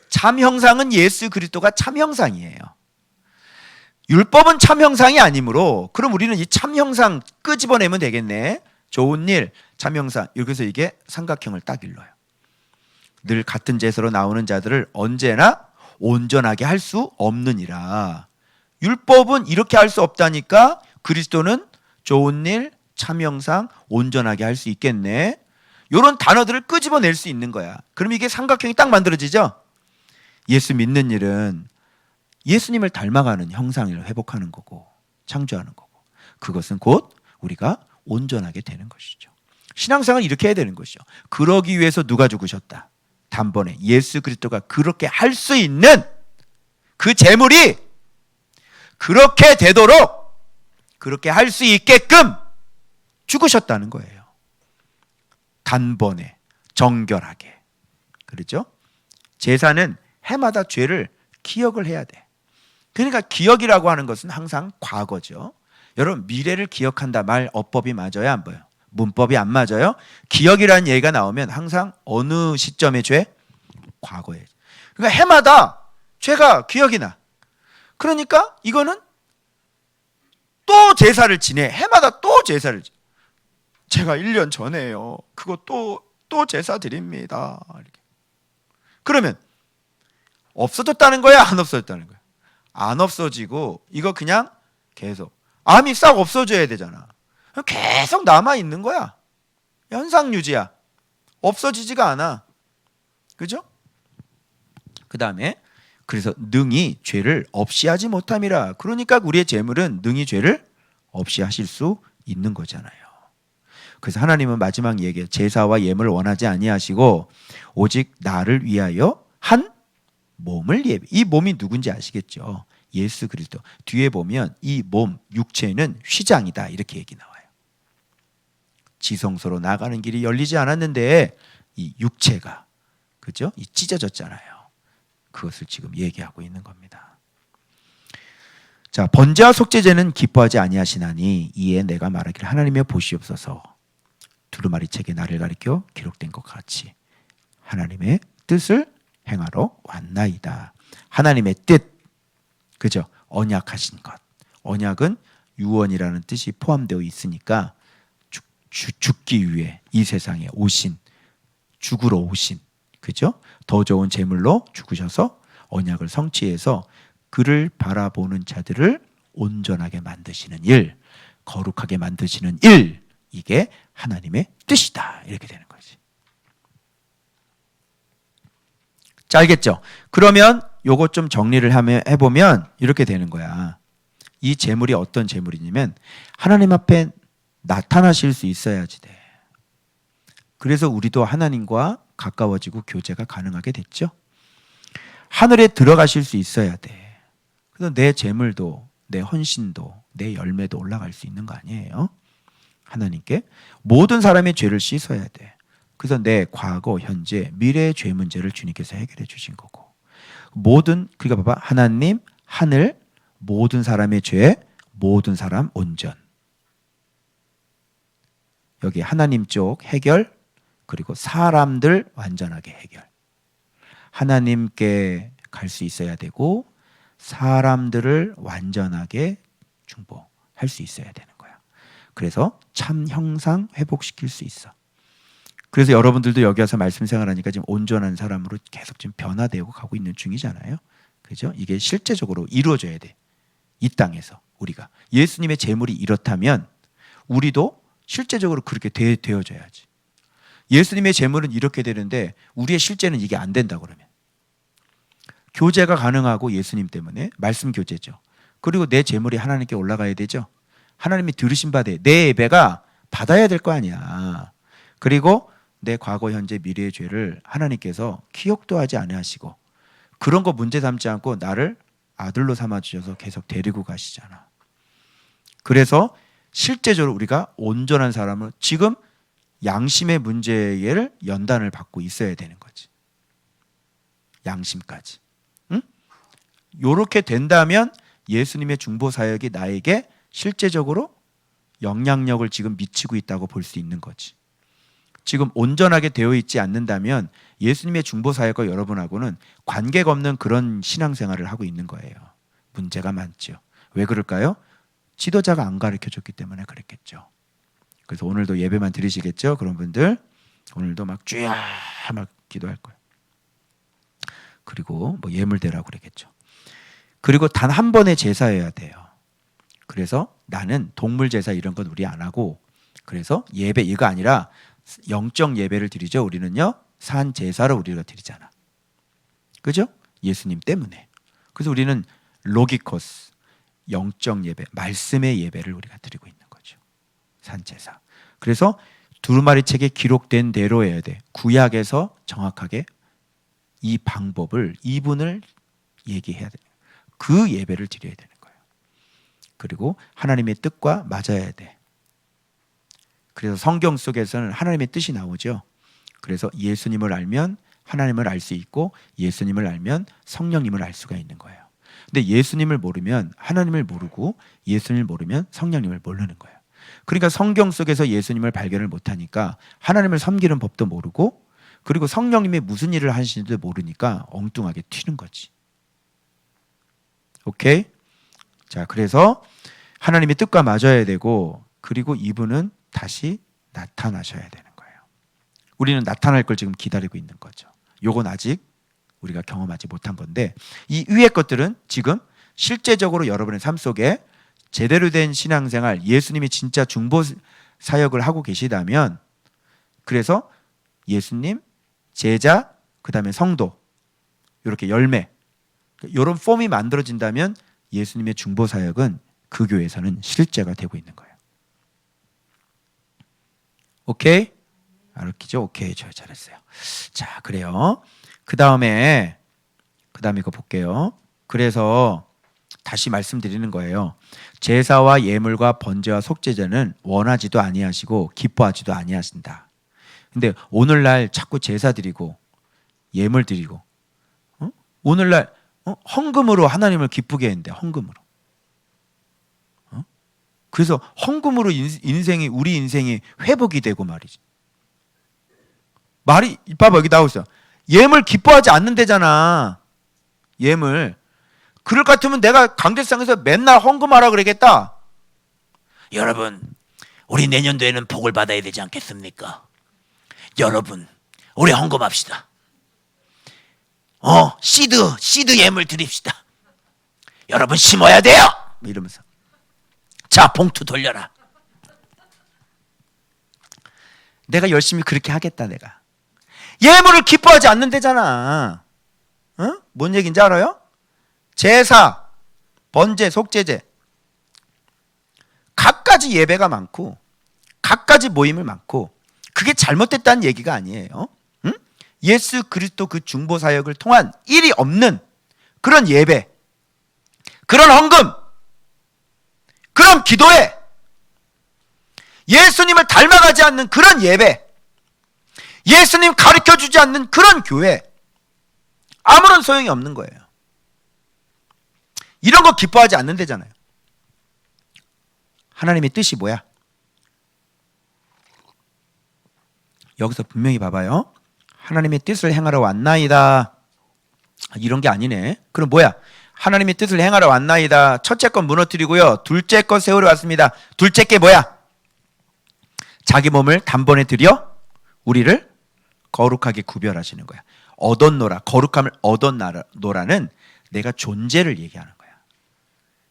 참 형상은 예수 그리스도가 참 형상이에요. 율법은 참 형상이 아니므로, 그럼 우리는 이 참 형상 끄집어내면 되겠네. 좋은 일, 참 형상. 여기서 이게 삼각형을 딱 일러요. 늘 같은 제사로 나오는 자들을 언제나 온전하게 할 수 없느니라. 율법은 이렇게 할 수 없다니까 그리스도는 좋은 일, 참 형상, 온전하게 할 수 있겠네. 이런 단어들을 끄집어낼 수 있는 거야. 그럼 이게 삼각형이 딱 만들어지죠? 예수 믿는 일은 예수님을 닮아가는 형상을 회복하는 거고, 창조하는 거고, 그것은 곧 우리가 온전하게 되는 것이죠. 신앙생활은 이렇게 해야 되는 것이죠. 그러기 위해서 누가 죽으셨다? 단번에 예수 그리스도가 그렇게 할 수 있는 그 재물이 그렇게 되도록, 그렇게 할 수 있게끔 죽으셨다는 거예요. 단번에 정결하게. 그렇죠? 제사는 해마다 죄를 기억을 해야 돼. 그러니까 기억이라고 하는 것은 항상 과거죠. 여러분, 미래를 기억한다 말 어법이 맞아요, 안 보여요? 문법이 안 맞아요? 기억이라는 얘기가 나오면 항상 어느 시점의 죄? 과거에. 그러니까 해마다 죄가 기억이 나. 그러니까 이거는 또 제사를 지내. 해마다 또 제사를 지내. 제가 1년 전에요. 그거 또 제사 드립니다. 이렇게. 그러면 없어졌다는 거야? 안 없어졌다는 거야? 안 없어지고, 이거 그냥 계속 암이 싹 없어져야 되잖아. 계속 남아있는 거야. 현상 유지야. 없어지지가 않아. 그죠? 그 다음에 그래서 능히 죄를 없이 하지 못함이라. 그러니까 우리의 재물은 능히 죄를 없이 하실 수 있는 거잖아요. 그래서 하나님은 마지막 얘기에 제사와 예물을 원하지 아니하시고 오직 나를 위하여 한 몸을 예비. 이 몸이 누군지 아시겠죠? 예수 그리스도. 뒤에 보면 이 몸, 육체는 휘장이다, 이렇게 얘기 나와요. 지성소로 나가는 길이 열리지 않았는데 이 육체가, 그죠? 이 찢어졌잖아요. 그것을 지금 얘기하고 있는 겁니다. 자, 번제와 속죄제는 기뻐하지 아니하시나니 이에 내가 말하기를 하나님의 보시옵소서. 두루마리 책에 나를 가리켜 기록된 것 같이 하나님의 뜻을 행하러 왔나이다. 하나님의 뜻, 그죠? 언약하신 것. 언약은 유언이라는 뜻이 포함되어 있으니까 죽기 위해 이 세상에 오신, 죽으러 오신, 그죠? 더 좋은 제물로 죽으셔서 언약을 성취해서 그를 바라보는 자들을 온전하게 만드시는 일, 거룩하게 만드시는 일, 이게 하나님의 뜻이다. 이렇게 되는 거지. 자, 알겠죠? 그러면 요거 좀 정리를 해보면 이렇게 되는 거야. 이 재물이 어떤 재물이냐면 하나님 앞에 나타나실 수 있어야지 돼. 그래서 우리도 하나님과 가까워지고 교제가 가능하게 됐죠. 하늘에 들어가실 수 있어야 돼. 그래서 내 재물도 내 헌신도 내 열매도 올라갈 수 있는 거 아니에요? 하나님께 모든 사람의 죄를 씻어야 돼. 그래서 내 과거, 현재, 미래의 죄 문제를 주님께서 해결해 주신 거고, 모든, 그러니까 봐봐, 하나님, 하늘, 모든 사람의 죄, 모든 사람 온전. 여기 하나님 쪽 해결, 그리고 사람들 완전하게 해결. 하나님께 갈 수 있어야 되고 사람들을 완전하게 중보할 수 있어야 되는 거야. 그래서 참 형상 회복시킬 수 있어. 그래서 여러분들도 여기 와서 말씀 생활하니까 지금 온전한 사람으로 계속 지금 변화되고 가고 있는 중이잖아요. 그죠? 이게 실제적으로 이루어져야 돼. 이 땅에서 우리가 예수님의 재물이 이렇다면 우리도 실제적으로 그렇게 되어져야지. 예수님의 재물은 이렇게 되는데 우리의 실제는 이게 안 된다 그러면 교제가 가능하고 예수님 때문에 말씀 교제죠. 그리고 내 재물이 하나님께 올라가야 되죠. 하나님이 들으신 바 돼. 내 예배가 받아야 될 거 아니야. 그리고 내 과거, 현재, 미래의 죄를 하나님께서 기억도 하지 아니하시고 그런 거 문제 삼지 않고 나를 아들로 삼아주셔서 계속 데리고 가시잖아. 그래서 실제적으로 우리가 온전한 사람을 지금 양심의 문제를 연단을 받고 있어야 되는 거지. 양심까지. 응? 요렇게 된다면 예수님의 중보 사역이 나에게 실제적으로 영향력을 지금 미치고 있다고 볼 수 있는 거지. 지금 온전하게 되어 있지 않는다면 예수님의 중보 사역과 여러분하고는 관계가 없는 그런 신앙생활을 하고 있는 거예요. 문제가 많죠. 왜 그럴까요? 지도자가 안 가르쳐줬기 때문에 그랬겠죠. 그래서 오늘도 예배만 드리시겠죠? 그런 분들 오늘도 막 쥐야 막 기도할 거예요. 그리고 뭐 예물 대라고 그러겠죠. 그리고 단 한 번의 제사여야 돼요. 그래서 나는 동물 제사 이런 건 우리 안 하고 그래서 예배 이거 아니라 영적 예배를 드리죠. 우리는요. 산 제사를 우리가 드리잖아. 그죠? 예수님 때문에. 그래서 우리는 로기코스 영적 예배, 말씀의 예배를 우리가 드리고 있는 거죠. 산제사. 그래서 두루마리 책에 기록된 대로 해야 돼. 구약에서 정확하게 이 방법을 이분을 얘기해야 돼. 그 예배를 드려야 되는 거예요. 그리고 하나님의 뜻과 맞아야 돼. 그래서 성경 속에서는 하나님의 뜻이 나오죠. 그래서 예수님을 알면 하나님을 알 수 있고 예수님을 알면 성령님을 알 수가 있는 거예요. 근데 예수님을 모르면 하나님을 모르고 예수님을 모르면 성령님을 모르는 거예요. 그러니까 성경 속에서 예수님을 발견을 못하니까 하나님을 섬기는 법도 모르고 그리고 성령님이 무슨 일을 하시는지도 모르니까 엉뚱하게 튀는 거지. 오케이? 자, 그래서 하나님의 뜻과 맞아야 되고 그리고 이분은 다시 나타나셔야 되는 거예요. 우리는 나타날 걸 지금 기다리고 있는 거죠. 요건 아직 우리가 경험하지 못한 건데 이 위의 것들은 지금 실제적으로 여러분의 삶 속에 제대로 된 신앙생활, 예수님이 진짜 중보 사역을 하고 계시다면 그래서 예수님, 제자, 그 다음에 성도 이렇게 열매 이런 폼이 만들어진다면 예수님의 중보 사역은 그 교회에서는 실제가 되고 있는 거예요. 오케이? 알았죠? 오케이, 잘했어요. 자, 그래요. 그 다음에 이거 볼게요. 그래서 다시 말씀드리는 거예요. 제사와 예물과 번제와 속죄제는 원하지도 아니하시고 기뻐하지도 아니하신다. 근데 오늘날 자꾸 제사 드리고 예물 드리고 오늘날 헌금으로 하나님을 기쁘게 했는데 헌금으로. 그래서 헌금으로 우리 인생이 회복이 되고 말이지. 말이 봐봐 여기 나오고 있어. 예물 기뻐하지 않는다잖아. 예물. 그럴 것 같으면 내가 강대상에서 맨날 헌금하라 그러겠다. 여러분, 우리 내년도에는 복을 받아야 되지 않겠습니까? 여러분, 우리 헌금합시다. 시드 예물 드립시다. 여러분 심어야 돼요. 이러면서 자 봉투 돌려라. 내가 열심히 그렇게 하겠다. 내가 예물을 기뻐하지 않는다잖아. 어? 뭔 얘기인지 알아요? 제사, 번제, 속죄제 갖가지 예배가 많고 갖가지 모임을 많고 그게 잘못됐다는 얘기가 아니에요. 응? 예수 그리스도 그 중보 사역을 통한 일이 없는 그런 예배, 그런 헌금, 그런 기도회, 예수님을 닮아가지 않는 그런 예배, 예수님 가르쳐주지 않는 그런 교회, 아무런 소용이 없는 거예요. 이런 거 기뻐하지 않는다잖아요. 하나님의 뜻이 뭐야? 여기서 분명히 봐봐요. 하나님의 뜻을 행하러 왔나이다. 이런 게 아니네. 그럼 뭐야? 하나님의 뜻을 행하러 왔나이다. 첫째 건 무너뜨리고요. 둘째 건 세우러 왔습니다. 둘째 게 뭐야? 자기 몸을 단번에 들여 우리를 거룩하게 구별하시는 거야. 얻었노라. 거룩함을 얻었노라는 내가 존재를 얘기하는 거야.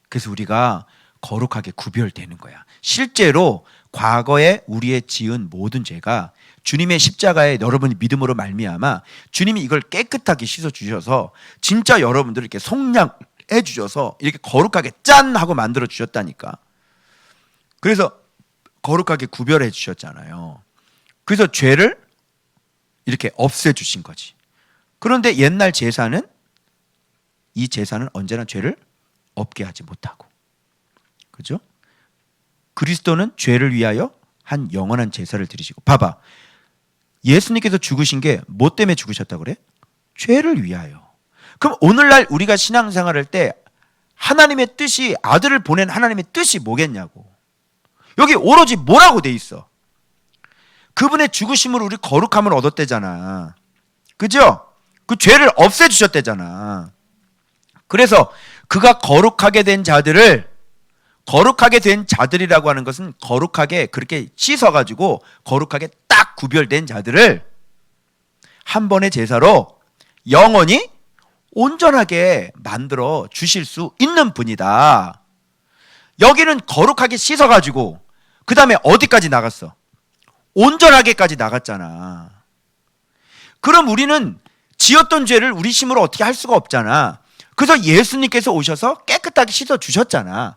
그래서 우리가 거룩하게 구별되는 거야. 실제로 과거에 우리의 지은 모든 죄가 주님의 십자가에 여러분이 믿음으로 말미암아 주님이 이걸 깨끗하게 씻어 주셔서 진짜 여러분들을 이렇게 속량해 주셔서 이렇게 거룩하게 짠 하고 만들어 주셨다니까. 그래서 거룩하게 구별해 주셨잖아요. 그래서 죄를 이렇게 없애 주신 거지. 그런데 옛날 제사는 이 제사는 언제나 죄를 없게 하지 못하고, 그죠? 그리스도는 죄를 위하여 한 영원한 제사를 드리시고, 봐봐, 예수님께서 죽으신 게 뭐 때문에 죽으셨다고 그래? 죄를 위하여. 그럼 오늘날 우리가 신앙생활할 때 하나님의 뜻이, 아들을 보낸 하나님의 뜻이 뭐겠냐고. 여기 오로지 뭐라고 돼 있어? 그분의 죽으심으로 우리 거룩함을 얻었대잖아. 그죠? 그 죄를 없애주셨대잖아. 그래서 그가 거룩하게 된 자들을, 거룩하게 된 자들이라고 하는 것은 거룩하게 그렇게 씻어가지고 거룩하게 딱 구별된 자들을 한 번의 제사로 영원히 온전하게 만들어 주실 수 있는 분이다. 여기는 거룩하게 씻어가지고 그 다음에 어디까지 나갔어? 온전하게까지 나갔잖아. 그럼 우리는 지었던 죄를 우리 힘으로 어떻게 할 수가 없잖아. 그래서 예수님께서 오셔서 깨끗하게 씻어 주셨잖아.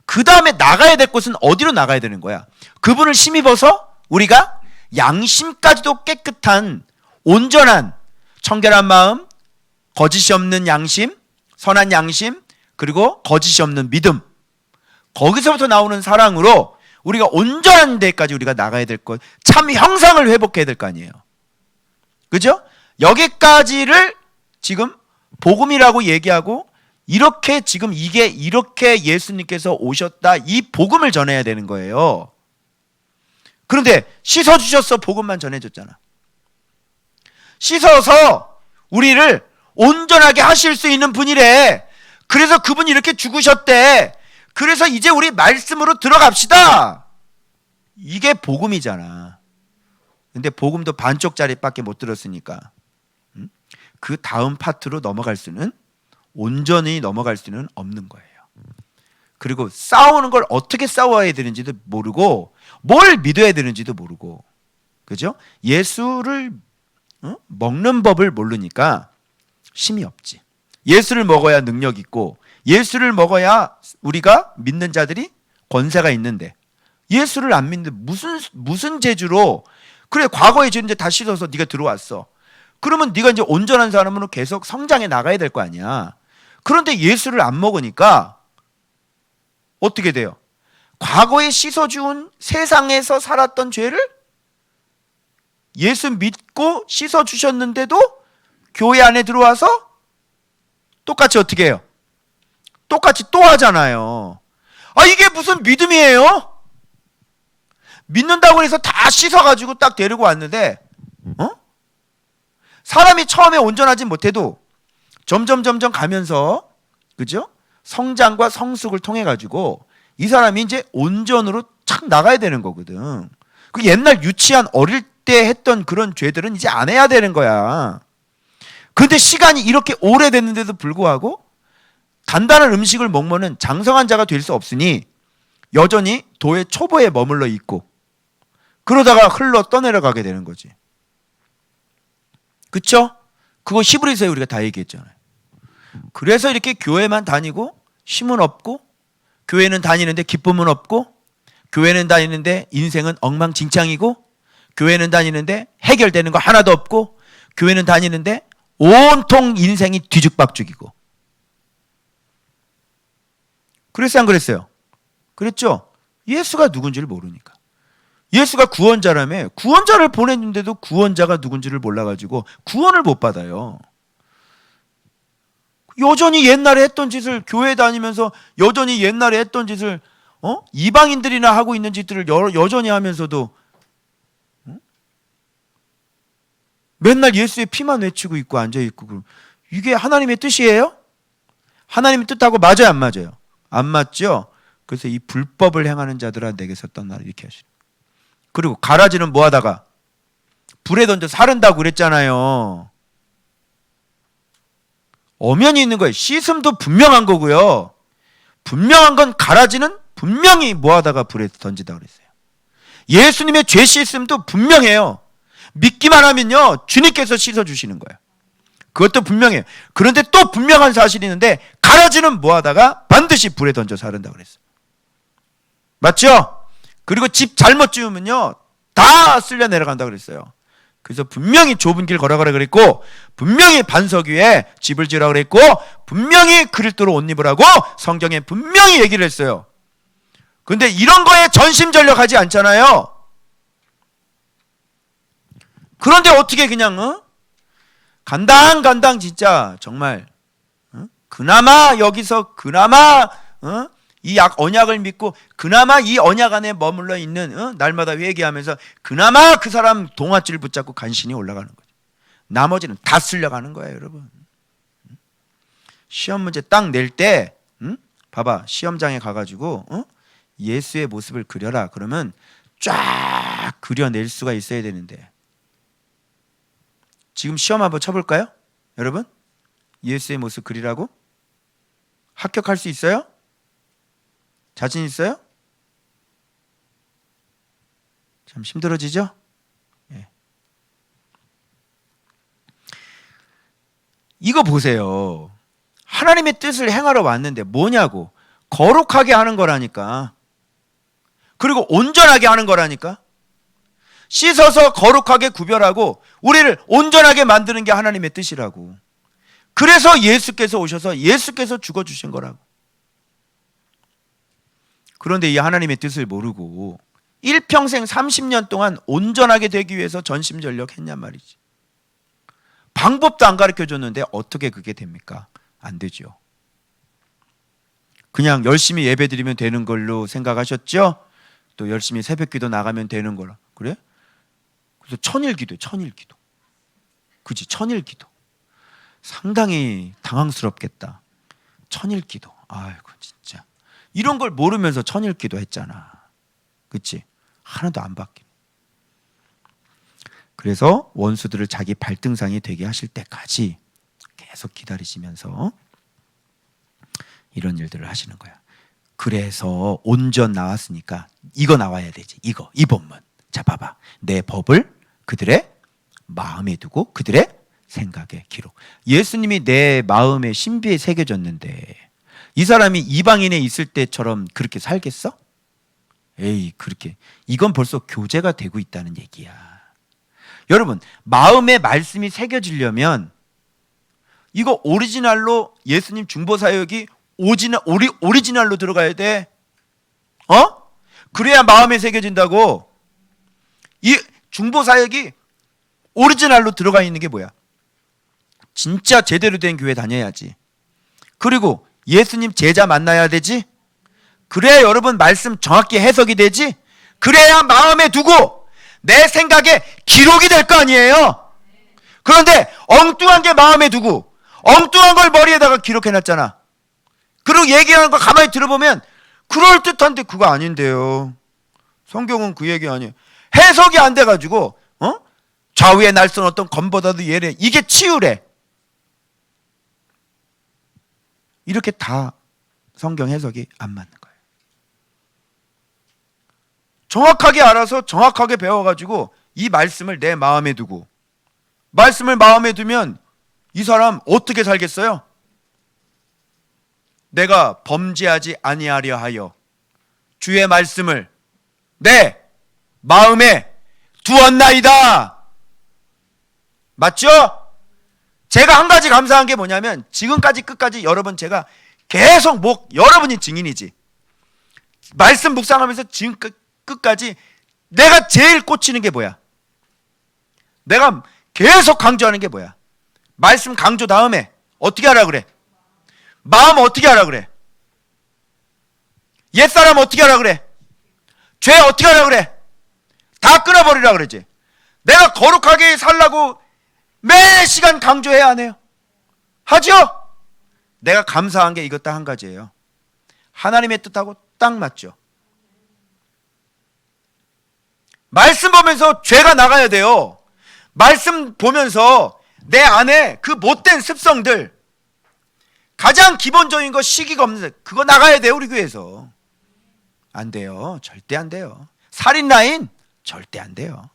그 다음에 나가야 될 곳은 어디로 나가야 되는 거야? 그분을 힘입어서 우리가 양심까지도 깨끗한 온전한 청결한 마음, 거짓이 없는 양심, 선한 양심, 그리고 거짓이 없는 믿음, 거기서부터 나오는 사랑으로 우리가 온전한 데까지 우리가 나가야 될 것, 참 형상을 회복해야 될 거 아니에요. 그죠? 여기까지를 지금 복음이라고 얘기하고, 이렇게 지금 이게 이렇게 예수님께서 오셨다, 이 복음을 전해야 되는 거예요. 그런데 씻어주셨어. 복음만 전해줬잖아. 씻어서 우리를 온전하게 하실 수 있는 분이래. 그래서 그분이 이렇게 죽으셨대. 그래서 이제 우리 말씀으로 들어갑시다. 이게 복음이잖아. 근데 복음도 반쪽짜리밖에 못 들었으니까 그 다음 파트로 넘어갈 수는, 온전히 넘어갈 수는 없는 거예요. 그리고 싸우는 걸 어떻게 싸워야 되는지도 모르고, 뭘 믿어야 되는지도 모르고, 그죠? 예수를 먹는 법을 모르니까 힘이 없지. 예수를 먹어야 능력 있고, 예수를 먹어야 우리가 믿는 자들이 권세가 있는데, 예수를 안 믿는데 무슨 재주로, 그래 과거의 죄는 이제 다 씻어서 네가 들어왔어. 그러면 네가 이제 온전한 사람으로 계속 성장해 나가야 될 거 아니야. 그런데 예수를 안 먹으니까 어떻게 돼요? 과거에 씻어준, 세상에서 살았던 죄를 예수 믿고 씻어주셨는데도 교회 안에 들어와서 똑같이 어떻게 해요? 똑같이 또 하잖아요. 아, 이게 무슨 믿음이에요? 믿는다고 해서 다 씻어가지고 딱 데리고 왔는데, 사람이 처음에 온전하지 못해도 점점 가면서, 그죠? 성장과 성숙을 통해 가지고 이 사람이 이제 온전으로 착 나가야 되는 거거든. 그 옛날 유치한 어릴 때 했던 그런 죄들은 이제 안 해야 되는 거야. 그런데 시간이 이렇게 오래됐는데도 불구하고 단단한 음식을 먹으면 장성한 자가 될 수 없으니 여전히 도의 초보에 머물러 있고, 그러다가 흘러 떠내려가게 되는 거지. 그쵸? 그거 히브리서에 우리가 다 얘기했잖아요. 그래서 이렇게 교회만 다니고 힘은 없고, 교회는 다니는데 기쁨은 없고, 교회는 다니는데 인생은 엉망진창이고, 교회는 다니는데 해결되는 거 하나도 없고, 교회는 다니는데 온통 인생이 뒤죽박죽이고. 그랬어요, 안 그랬어요? 그랬죠? 예수가 누군지를 모르니까. 예수가 구원자라며, 구원자를 보냈는데도 구원자가 누군지를 몰라가지고 구원을 못 받아요. 여전히 옛날에 했던 짓을, 교회 다니면서 여전히 옛날에 했던 짓을 이방인들이나 하고 있는 짓들을 여전히 하면서도 맨날 예수의 피만 외치고 있고 앉아있고, 이게 하나님의 뜻이에요? 하나님의 뜻하고 맞아요, 안 맞아요? 안 맞죠? 그래서 이 불법을 행하는 자들아 내게서 떠나라, 이렇게 하시는. 그리고 가라지는 뭐 하다가 불에 던져 사른다고 그랬잖아요. 엄연히 있는 거예요. 씻음도 분명한 거고요. 분명한 건 가라지는 분명히 뭐 하다가 불에 던지다 그랬어요. 예수님의 죄 씻음도 분명해요. 믿기만 하면요, 주님께서 씻어주시는 거예요. 그것도 분명해요. 그런데 또 분명한 사실이 있는데, 가라지는 뭐 하다가 반드시 불에 던져 사른다고 그랬어요. 맞죠? 그리고 집 잘못 지으면요, 다 쓸려 내려간다고 그랬어요. 그래서 분명히 좁은 길 걸어가라 그랬고, 분명히 반석 위에 집을 지으라 그랬고, 분명히 그리스도로 옷 입으라고 성경에 분명히 얘기를 했어요. 근데 이런 거에 전심전력하지 않잖아요. 그런데 어떻게 그냥 간당 진짜 정말 그나마 여기서 그나마 이 언약을 믿고 그나마 이 언약 안에 머물러 있는 날마다 회개하면서 그나마 그 사람 동아줄 붙잡고 간신히 올라가는 거죠. 나머지는 다 쓸려가는 거예요, 여러분. 시험 문제 딱 낼 때 봐봐, 시험장에 가가지고 예수의 모습을 그려라 그러면 쫙 그려낼 수가 있어야 되는데, 지금 시험 한번 쳐볼까요? 여러분, 예수의 모습 그리라고? 합격할 수 있어요? 자신 있어요? 참 힘들어지죠? 예. 이거 보세요. 하나님의 뜻을 행하러 왔는데 뭐냐고. 거룩하게 하는 거라니까. 그리고 온전하게 하는 거라니까. 씻어서 거룩하게 구별하고 우리를 온전하게 만드는 게 하나님의 뜻이라고. 그래서 예수께서 오셔서 예수께서 죽어주신 거라고. 그런데 이 하나님의 뜻을 모르고 일평생 30년 동안 온전하게 되기 위해서 전심전력 했냔 말이지. 방법도 안 가르쳐줬는데 어떻게 그게 됩니까? 안 되죠. 그냥 열심히 예배드리면 되는 걸로 생각하셨죠? 또 열심히 새벽기도 나가면 되는 거라. 그래? 그래서 천일기도에 천일기도. 그지? 천일기도. 상당히 당황스럽겠다. 천일기도. 아이고 진짜. 이런 걸 모르면서 천일기도 했잖아. 그치? 하나도 안 바뀌네. 그래서 원수들을 자기 발등상이 되게 하실 때까지 계속 기다리시면서 이런 일들을 하시는 거야. 그래서 온전 나왔으니까 이거 나와야 되지. 이거, 이 본문. 자, 봐봐. 내 법을 그들의 마음에 두고 그들의 생각에 기록. 예수님이 내 마음에 신비에 새겨졌는데 이 사람이 이방인에 있을 때처럼 그렇게 살겠어? 에이, 그렇게. 이건 벌써 교제가 되고 있다는 얘기야. 여러분, 마음에 말씀이 새겨지려면 이거 오리지널로 예수님 중보사역이 오리지널로 들어가야 돼. 그래야 마음에 새겨진다고. 이 중보사역이 오리지널로 들어가 있는 게 뭐야? 진짜 제대로 된 교회 다녀야지. 그리고 예수님 제자 만나야 되지. 그래야 여러분 말씀 정확히 해석이 되지. 그래야 마음에 두고 내 생각에 기록이 될 거 아니에요. 그런데 엉뚱한 게 마음에 두고 엉뚱한 걸 머리에다가 기록해놨잖아. 그리고 얘기하는 거 가만히 들어보면 그럴듯한데 그거 아닌데요. 성경은 그 얘기 아니에요. 해석이 안 돼가지고 좌우의 날선 어떤 검보다도 예래. 이게 치유래. 이렇게 다 성경 해석이 안 맞는 거예요. 정확하게 알아서 정확하게 배워가지고 이 말씀을 내 마음에 두고, 말씀을 마음에 두면 이 사람 어떻게 살겠어요? 내가 범죄하지 아니하려 하여 주의 말씀을 내 마음에 두었나이다. 맞죠? 제가 한 가지 감사한 게 뭐냐면 지금까지 끝까지 여러분 제가 계속 여러분이 증인이지, 말씀 묵상하면서 지금 끝까지 내가 제일 꽂히는 게 뭐야? 내가 계속 강조하는 게 뭐야? 말씀 강조 다음에 어떻게 하라 그래? 마음 어떻게 하라 그래? 옛사람 어떻게 하라 그래? 죄 어떻게 하라 그래? 다 끊어버리라 그러지. 내가 거룩하게 살라고 매 시간 강조해야 안 해요? 하죠? 내가 감사한 게 이것 딱 한 가지예요. 하나님의 뜻하고 딱 맞죠. 말씀 보면서 죄가 나가야 돼요. 말씀 보면서 내 안에 그 못된 습성들, 가장 기본적인 거, 시기가 없는 그거 나가야 돼요. 우리 교회에서. 안 돼요. 절대 안 돼요. 살인 라인 절대 안 돼요.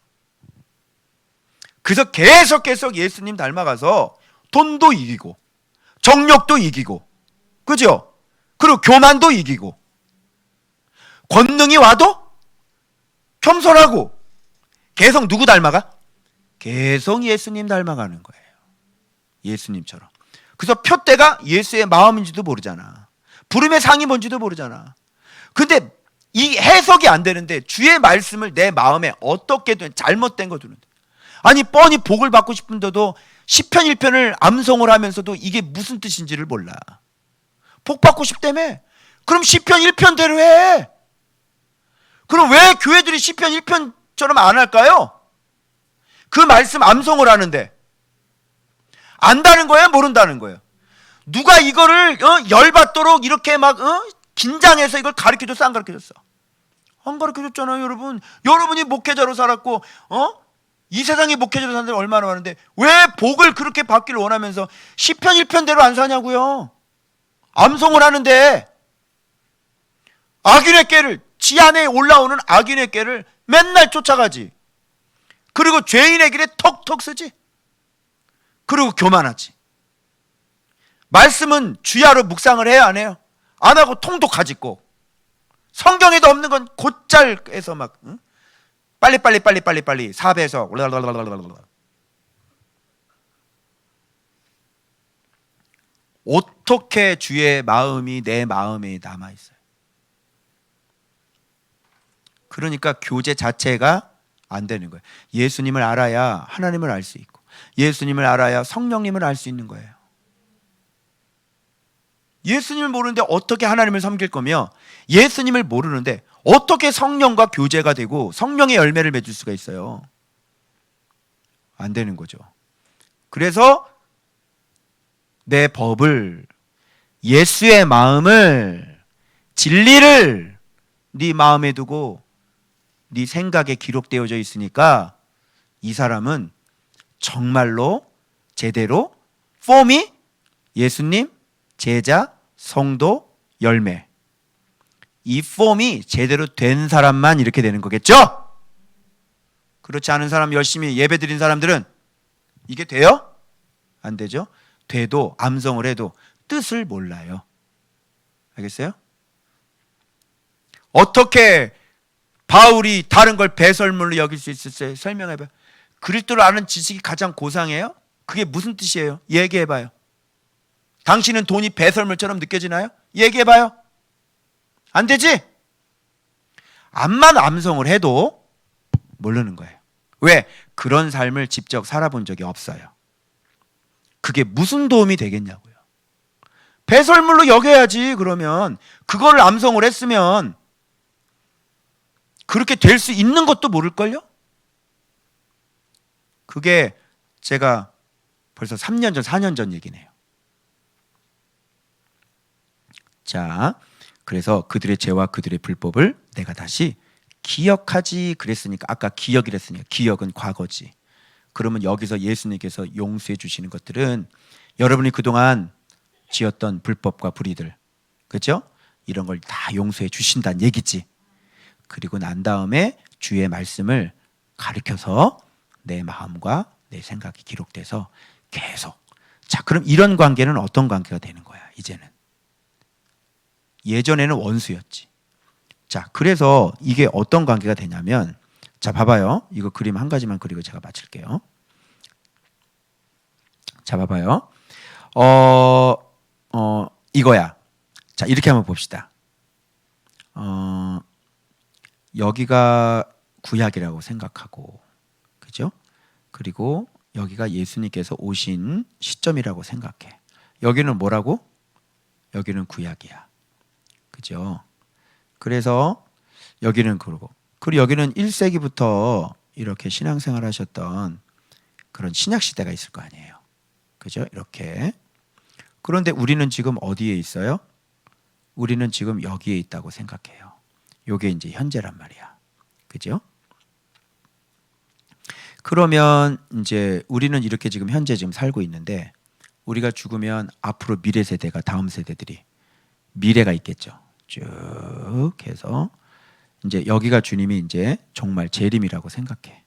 그래서 계속 예수님 닮아가서 돈도 이기고 정욕도 이기고, 그죠? 그리고 교만도 이기고, 권능이 와도 겸손하고, 계속 누구 닮아가? 계속 예수님 닮아가는 거예요. 예수님처럼. 그래서 표대가 예수의 마음인지도 모르잖아. 부름의 상이 뭔지도 모르잖아. 근데 이 해석이 안 되는데 주의 말씀을 내 마음에 어떻게든 잘못된 거 두는데, 아니 뻔히 복을 받고 싶은데도 시편 1편을 암송을 하면서도 이게 무슨 뜻인지를 몰라. 복 받고 싶다며? 그럼 시편 1편대로 해. 그럼 왜 교회들이 시편 1편처럼 안 할까요? 그 말씀 암송을 하는데 안다는 거예요? 모른다는 거예요? 누가 이거를 열받도록 이렇게 막 긴장해서 이걸 가르쳐줬어? 안 가르쳐줬어? 안 가르쳐줬잖아요. 여러분, 여러분이 목회자로 살았고 이 세상에 목회자로 사는 사람들 얼마나 많은데 왜 복을 그렇게 받기를 원하면서 시편 1편대로 안 사냐고요? 암송을 하는데 악인의 꾀를, 지 안에 올라오는 악인의 꾀를 맨날 쫓아가지. 그리고 죄인의 길에 턱턱 쓰지. 그리고 교만하지. 말씀은 주야로 묵상을 해야 안 해요? 안 하고 통독하지. 꼭 성경에도 없는 건 곧잘 해서 막 빨리 4배에서 어떻게 주의 마음이 내 마음에 남아있어요? 그러니까 교제 자체가 안 되는 거예요. 예수님을 알아야 하나님을 알 수 있고, 예수님을 알아야 성령님을 알 수 있는 거예요. 예수님을 모르는데 어떻게 하나님을 섬길 거며, 예수님을 모르는데 어떻게 성령과 교제가 되고 성령의 열매를 맺을 수가 있어요? 안 되는 거죠. 그래서 내 법을, 예수의 마음을, 진리를 네 마음에 두고 네 생각에 기록되어져 있으니까 이 사람은 정말로 제대로 폼이 예수님, 제자, 성도, 열매, 이 폼이 제대로 된 사람만 이렇게 되는 거겠죠? 그렇지 않은 사람, 열심히 예배 드린 사람들은 이게 돼요? 안 되죠? 돼도 암송을 해도 뜻을 몰라요. 알겠어요? 어떻게 바울이 다른 걸 배설물로 여길 수 있었어요? 설명해봐요. 그리스도를 아는 지식이 가장 고상해요? 그게 무슨 뜻이에요? 얘기해봐요. 당신은 돈이 배설물처럼 느껴지나요? 얘기해봐요. 안 되지? 암만 암송을 해도 모르는 거예요. 왜? 그런 삶을 직접 살아본 적이 없어요. 그게 무슨 도움이 되겠냐고요. 배설물로 여겨야지. 그러면 그거를 암송을 했으면 그렇게 될 수 있는 것도 모를걸요? 그게 제가 벌써 3년 전, 4년 전 얘기네요. 자, 그래서 그들의 죄와 그들의 불법을 내가 다시 기억하지 그랬으니까, 아까 기억이랬으니까 기억은 과거지. 그러면 여기서 예수님께서 용서해 주시는 것들은 여러분이 그동안 지었던 불법과 불의들, 그렇죠? 이런 걸 다 용서해 주신다는 얘기지. 그리고 난 다음에 주의 말씀을 가르쳐서 내 마음과 내 생각이 기록돼서 계속. 자, 그럼 이런 관계는 어떤 관계가 되는 거야, 이제는. 예전에는 원수였지. 자, 그래서 이게 어떤 관계가 되냐면, 자, 봐봐요. 이거 그림 한 가지만 그리고 제가 마칠게요. 자, 봐봐요. 이거야. 자, 이렇게 한번 봅시다. 여기가 구약이라고 생각하고, 그죠? 그리고 여기가 예수님께서 오신 시점이라고 생각해. 여기는 뭐라고? 여기는 구약이야. 그죠? 그래서 여기는 그러고, 그리고 여기는 1세기부터 이렇게 신앙생활 하셨던 그런 신약 시대가 있을 거 아니에요. 그죠? 이렇게. 그런데 우리는 지금 어디에 있어요? 우리는 지금 여기에 있다고 생각해요. 요게 이제 현재란 말이야. 그죠? 그러면 이제 우리는 이렇게 지금 현재 지금 살고 있는데, 우리가 죽으면 앞으로 미래 세대가, 다음 세대들이 미래가 있겠죠. 쭉 해서 이제 여기가 주님이 이제 정말 재림이라고 생각해.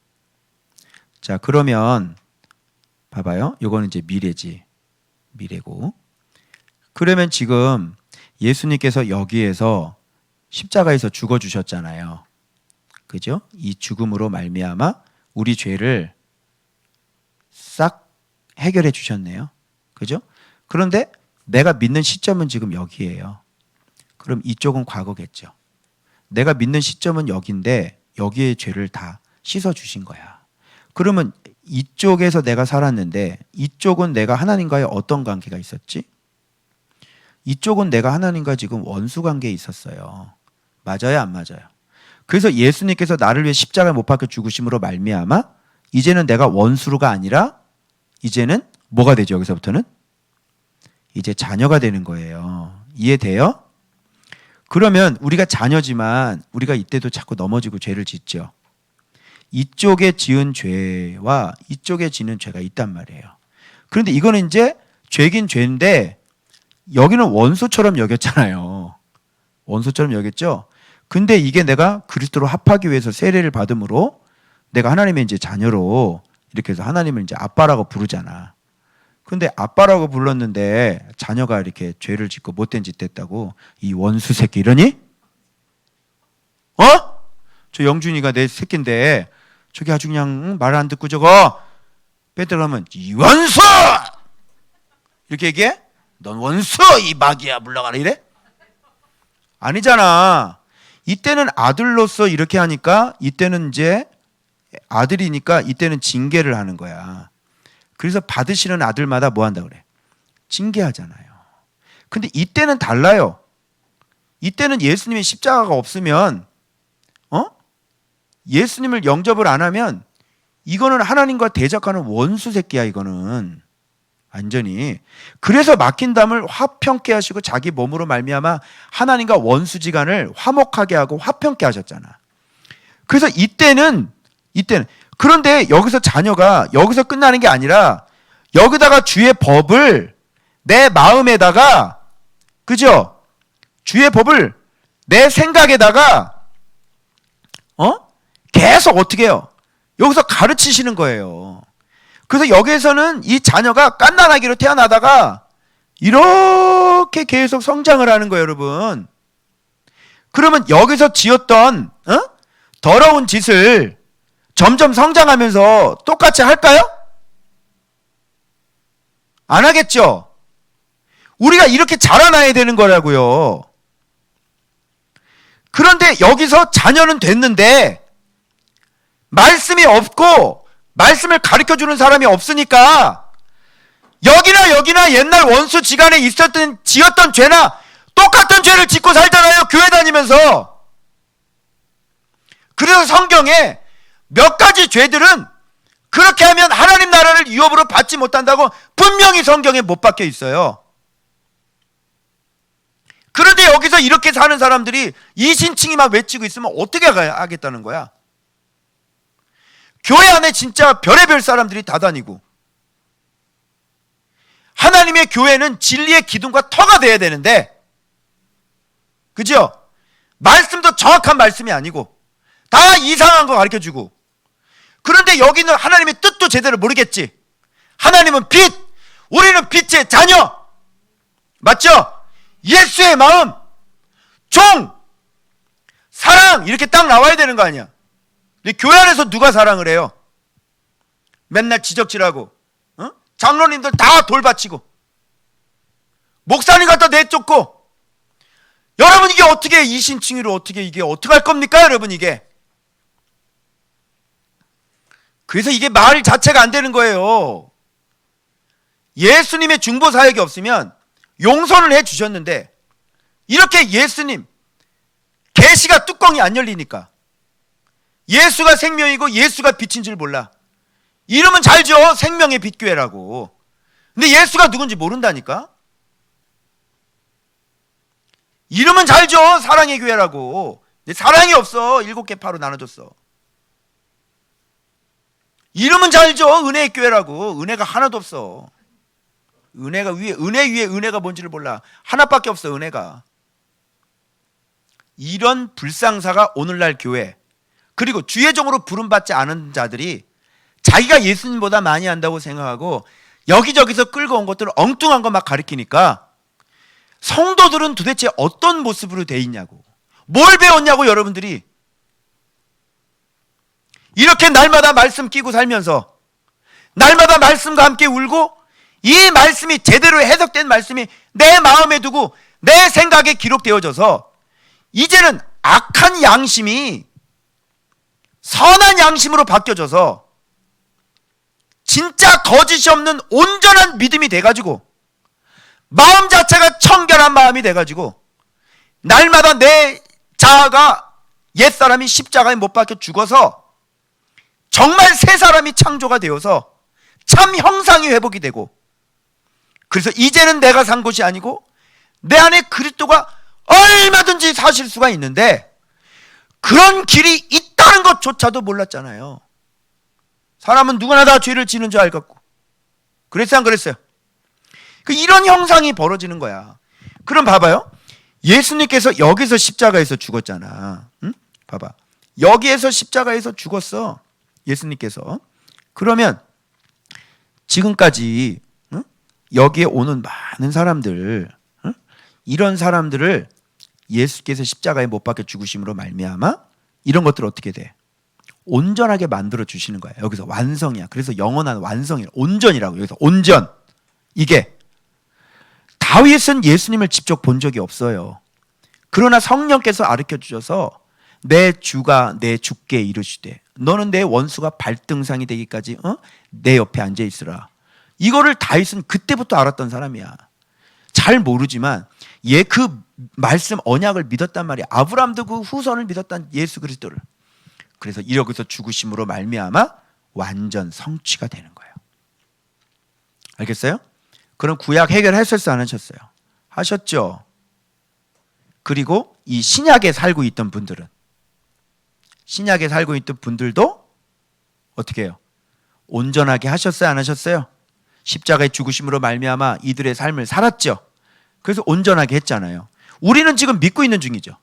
자, 그러면 봐봐요. 요거는 이제 미래지. 미래고. 그러면 지금 예수님께서 여기에서 십자가에서 죽어 주셨잖아요. 그죠? 이 죽음으로 말미암아 우리 죄를 싹 해결해 주셨네요. 그죠? 그런데 내가 믿는 시점은 지금 여기예요. 그럼 이쪽은 과거겠죠. 내가 믿는 시점은 여기인데 여기에 죄를 다 씻어 주신 거야. 그러면 이쪽에서 내가 살았는데 이쪽은 내가 하나님과의 어떤 관계가 있었지? 이쪽은 내가 하나님과 지금 원수 관계에 있었어요. 맞아요, 안 맞아요? 그래서 예수님께서 나를 위해 십자가에 못 박혀 죽으심으로 말미암아 이제는 내가 원수가 아니라 이제는 뭐가 되죠? 여기서부터는 이제 자녀가 되는 거예요. 이해돼요? 그러면 우리가 자녀지만 우리가 이때도 자꾸 넘어지고 죄를 짓죠. 이쪽에 지은 죄와 이쪽에 지는 죄가 있단 말이에요. 그런데 이거는 이제 죄긴 죄인데 여기는 원수처럼 여겼잖아요. 원수처럼 여겼죠. 근데 이게 내가 그리스도로 합하기 위해서 세례를 받음으로 내가 하나님의 이제 자녀로 이렇게 해서 하나님을 이제 아빠라고 부르잖아. 근데 아빠라고 불렀는데 자녀가 이렇게 죄를 짓고 못된 짓 했다고 이 원수 새끼 이러니? 어? 저 영준이가 내 새끼인데 저기 아주 그냥 말 안 듣고 저거 빼들어가면 이 원수! 이렇게 얘기해? 넌 원수! 이 마귀야 물러가라 이래? 아니잖아. 이때는 아들로서 이렇게 하니까 이때는 이제 아들이니까 이때는 징계를 하는 거야. 그래서 받으시는 아들마다 뭐 한다 그래? 징계하잖아요. 근데 이때는 달라요. 이때는 예수님의 십자가가 없으면 예수님을 영접을 안 하면 이거는 하나님과 대적하는 원수 새끼야 이거는. 완전히. 그래서 막힌 담을 화평케 하시고 자기 몸으로 말미암아 하나님과 원수지간을 화목하게 하고 화평케 하셨잖아. 그래서 이때는 그런데 여기서 자녀가 여기서 끝나는 게 아니라 여기다가 주의 법을 내 마음에다가 그죠? 주의 법을 내 생각에다가 계속 어떻게 해요? 여기서 가르치시는 거예요. 그래서 여기에서는 이 자녀가 갓난아기로 태어나다가 이렇게 계속 성장을 하는 거예요, 여러분. 그러면 여기서 지었던 더러운 짓을 점점 성장하면서 똑같이 할까요? 안 하겠죠? 우리가 이렇게 자라나야 되는 거라고요. 그런데 여기서 자녀는 됐는데 말씀이 없고 말씀을 가르쳐주는 사람이 없으니까 여기나 옛날 원수 지간에 지었던 죄나 똑같은 죄를 짓고 살잖아요. 교회 다니면서. 그래서 성경에 몇 가지 죄들은 그렇게 하면 하나님 나라를 유업으로 받지 못한다고 분명히 성경에 못 박혀 있어요. 그런데 여기서 이렇게 사는 사람들이 이신칭이 막 외치고 있으면 어떻게 하겠다는 거야? 교회 안에 진짜 별의별 사람들이 다 다니고 하나님의 교회는 진리의 기둥과 터가 돼야 되는데 그죠? 말씀도 정확한 말씀이 아니고 다 이상한 거 가르쳐주고, 그런데 여기는 하나님의 뜻도 제대로 모르겠지. 하나님은 빛, 우리는 빛의 자녀, 맞죠? 예수의 마음, 종, 사랑, 이렇게 딱 나와야 되는 거 아니야. 근데 교회 안에서 누가 사랑을 해요? 맨날 지적질하고, 장로님들 다 돌바치고, 목사님 갖다 내쫓고. 여러분, 이게 어떻게 이신칭의로 어떻게 할 겁니까? 여러분, 이게. 그래서 이게 말 자체가 안 되는 거예요. 예수님의 중보 사역이 없으면 용서를 해 주셨는데, 이렇게 예수님 계시가 뚜껑이 안 열리니까, 예수가 생명이고 예수가 빛인 줄 몰라. 이름은 잘 지어, 생명의 빛교회라고. 근데 예수가 누군지 모른다니까. 이름은 잘 지어, 사랑의 교회라고. 근데 사랑이 없어. 7개 파로 나눠줬어. 이름은 잘 지어, 은혜의 교회라고. 은혜가 하나도 없어. 은혜 위에 은혜가 뭔지를 몰라. 하나밖에 없어, 은혜가. 이런 불상사가 오늘날 교회, 그리고 주의 종으로 부름받지 않은 자들이 자기가 예수님보다 많이 한다고 생각하고 여기저기서 끌고 온 것들을 엉뚱한 거 막 가르치니까, 성도들은 도대체 어떤 모습으로 돼 있냐고, 뭘 배웠냐고. 여러분들이 이렇게 날마다 말씀 끼고 살면서 날마다 말씀과 함께 울고, 이 말씀이 제대로 해석된 말씀이 내 마음에 두고 내 생각에 기록되어져서 이제는 악한 양심이 선한 양심으로 바뀌어져서 진짜 거짓이 없는 온전한 믿음이 돼가지고, 마음 자체가 청결한 마음이 돼가지고, 날마다 내 자아가 옛사람이 십자가에 못 박혀 죽어서 정말 새 사람이 창조가 되어서 참 형상이 회복이 되고, 그래서 이제는 내가 산 것이 아니고 내 안에 그리스도가 얼마든지 사실 수가 있는데, 그런 길이 있다는 것조차도 몰랐잖아요. 사람은 누구나 다 죄를 지는 줄 알겠고. 그랬어요, 안 그랬어요? 이런 형상이 벌어지는 거야. 그럼 봐봐요. 예수님께서 여기서 십자가에서 죽었잖아. 응? 봐봐. 여기에서 십자가에서 죽었어, 예수님께서. 그러면 지금까지 여기에 오는 많은 사람들, 이런 사람들을 예수께서 십자가에 못 박혀 죽으심으로 말미암아 이런 것들 어떻게 돼? 온전하게 만들어 주시는 거야. 여기서 완성이야. 그래서 영원한 완성이야. 온전이라고. 여기서 온전. 이게 다윗은 예수님을 직접 본 적이 없어요. 그러나 성령께서 가르쳐 주셔서 내 주가 내 주께 이르시되 너는 내 원수가 발등상이 되기까지 내 옆에 앉아 있으라. 이거를 다윗은 그때부터 알았던 사람이야. 잘 모르지만 그 말씀 언약을 믿었단 말이야. 아브라함도 그 후손을 믿었단, 예수 그리스도를. 그래서 여기서 죽으심으로 말미암아 완전 성취가 되는 거예요. 알겠어요? 그럼 구약 해결하셨어요, 안 하셨어요? 하셨죠. 그리고 이 신약에 살고 있던 분들은, 신약에 살고 있던 분들도 어떻게 해요? 온전하게 하셨어요, 안 하셨어요? 십자가의 죽으심으로 말미암아 이들의 삶을 살았죠. 그래서 온전하게 했잖아요. 우리는 지금 믿고 있는 중이죠.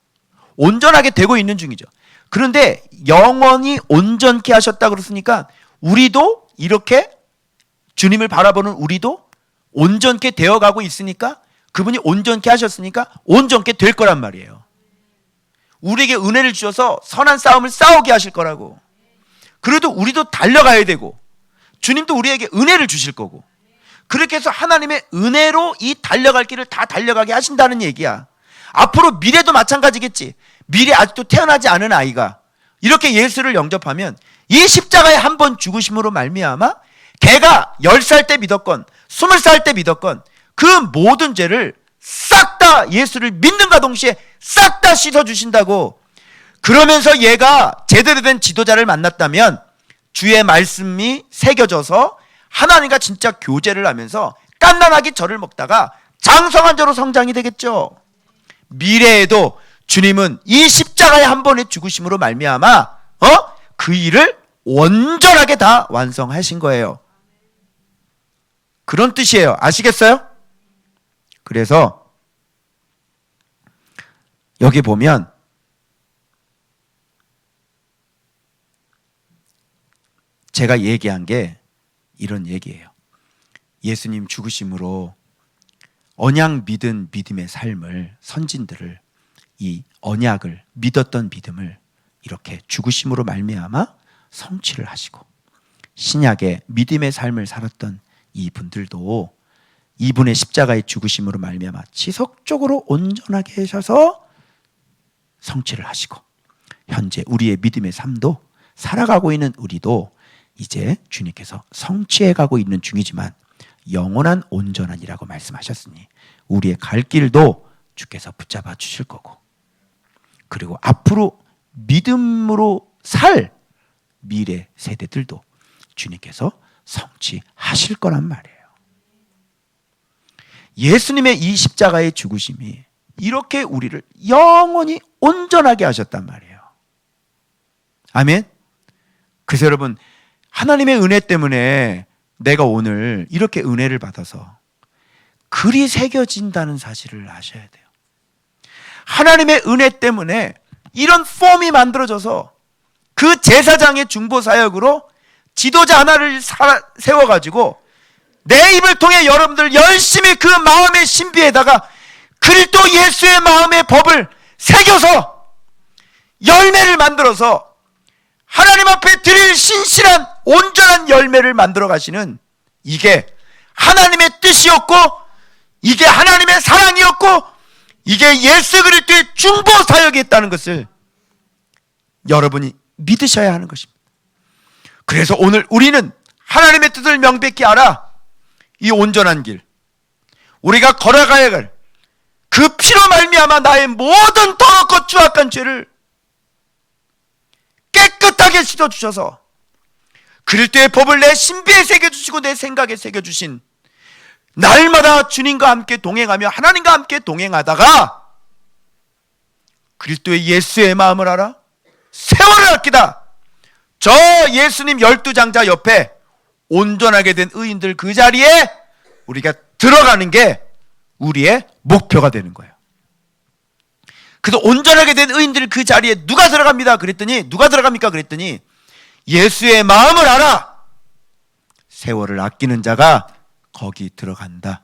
온전하게 되고 있는 중이죠. 그런데 영원히 온전케 하셨다 그랬으니까 우리도 이렇게 주님을 바라보는 우리도 온전케 되어가고 있으니까, 그분이 온전케 하셨으니까 온전케 될 거란 말이에요. 우리에게 은혜를 주셔서 선한 싸움을 싸우게 하실 거라고. 그래도 우리도 달려가야 되고 주님도 우리에게 은혜를 주실 거고, 그렇게 해서 하나님의 은혜로 이 달려갈 길을 다 달려가게 하신다는 얘기야. 앞으로 미래도 마찬가지겠지. 미래 아직도 태어나지 않은 아이가 이렇게 예수를 영접하면 이 십자가에 한 번 죽으심으로 말미암아 걔가 10살 때 믿었건 20살 때 믿었건 그 모든 죄를 싹 다 예수를 믿는가 동시에 싹 다 씻어주신다고. 그러면서 얘가 제대로 된 지도자를 만났다면 주의 말씀이 새겨져서 하나님과 진짜 교제를 하면서 깐난하게 절을 먹다가 장성한 자로 성장이 되겠죠. 미래에도 주님은 이 십자가의 한 번의 죽으심으로 말미암아 그 일을 온전하게 다 완성하신 거예요. 그런 뜻이에요. 아시겠어요? 그래서 여기 보면 제가 얘기한 게 이런 얘기예요. 예수님 죽으심으로 언약 믿은 믿음의 삶을, 선진들을, 이 언약을 믿었던 믿음을 이렇게 죽으심으로 말미암아 성취를 하시고, 신약의 믿음의 삶을 살았던 이분들도 이분의 십자가의 죽으심으로 말미암아 지속적으로 온전하게 하셔서 성취를 하시고, 현재 우리의 믿음의 삶도 살아가고 있는 우리도 이제 주님께서 성취해 가고 있는 중이지만 영원한 온전한이라고 말씀하셨으니 우리의 갈 길도 주께서 붙잡아 주실 거고, 그리고 앞으로 믿음으로 살 미래 세대들도 주님께서 성취하실 거란 말이에요. 예수님의 이 십자가의 죽으심이 이렇게 우리를 영원히 온전하게 하셨단 말이에요. 아멘. 그래서 여러분, 하나님의 은혜 때문에 내가 오늘 이렇게 은혜를 받아서 글이 새겨진다는 사실을 아셔야 돼요. 하나님의 은혜 때문에 이런 폼이 만들어져서 그 제사장의 중보 사역으로 지도자 하나를 세워가지고 내 입을 통해 여러분들 열심히 그 마음의 신비에다가 그리스도 예수의 마음의 법을 새겨서 열매를 만들어서 하나님 앞에 드릴 신실한 온전한 열매를 만들어 가시는, 이게 하나님의 뜻이었고, 이게 하나님의 사랑이었고, 이게 예수 그리스도의 중보 사역이었다는 것을 여러분이 믿으셔야 하는 것입니다. 그래서 오늘 우리는 하나님의 뜻을 명백히 알아 이 온전한 길, 우리가 걸어가야 할 그 피로 말미암아 나의 모든 더럽고 추악한 죄를 깨끗하게 씻어주셔서 그리스도의 법을 내 신비에 새겨주시고 내 생각에 새겨주신, 날마다 주님과 함께 동행하며 하나님과 함께 동행하다가 그리스도의 예수의 마음을 알아 세월을 아끼다, 저 예수님 12장자 옆에 온전하게 된 의인들 그 자리에 우리가 들어가는 게 우리의 목표가 되는 거예요. 그래서 온전하게 된 의인들 그 자리에 누가 들어갑니까? 그랬더니 예수의 마음을 알아 세월을 아끼는 자가 거기 들어간다.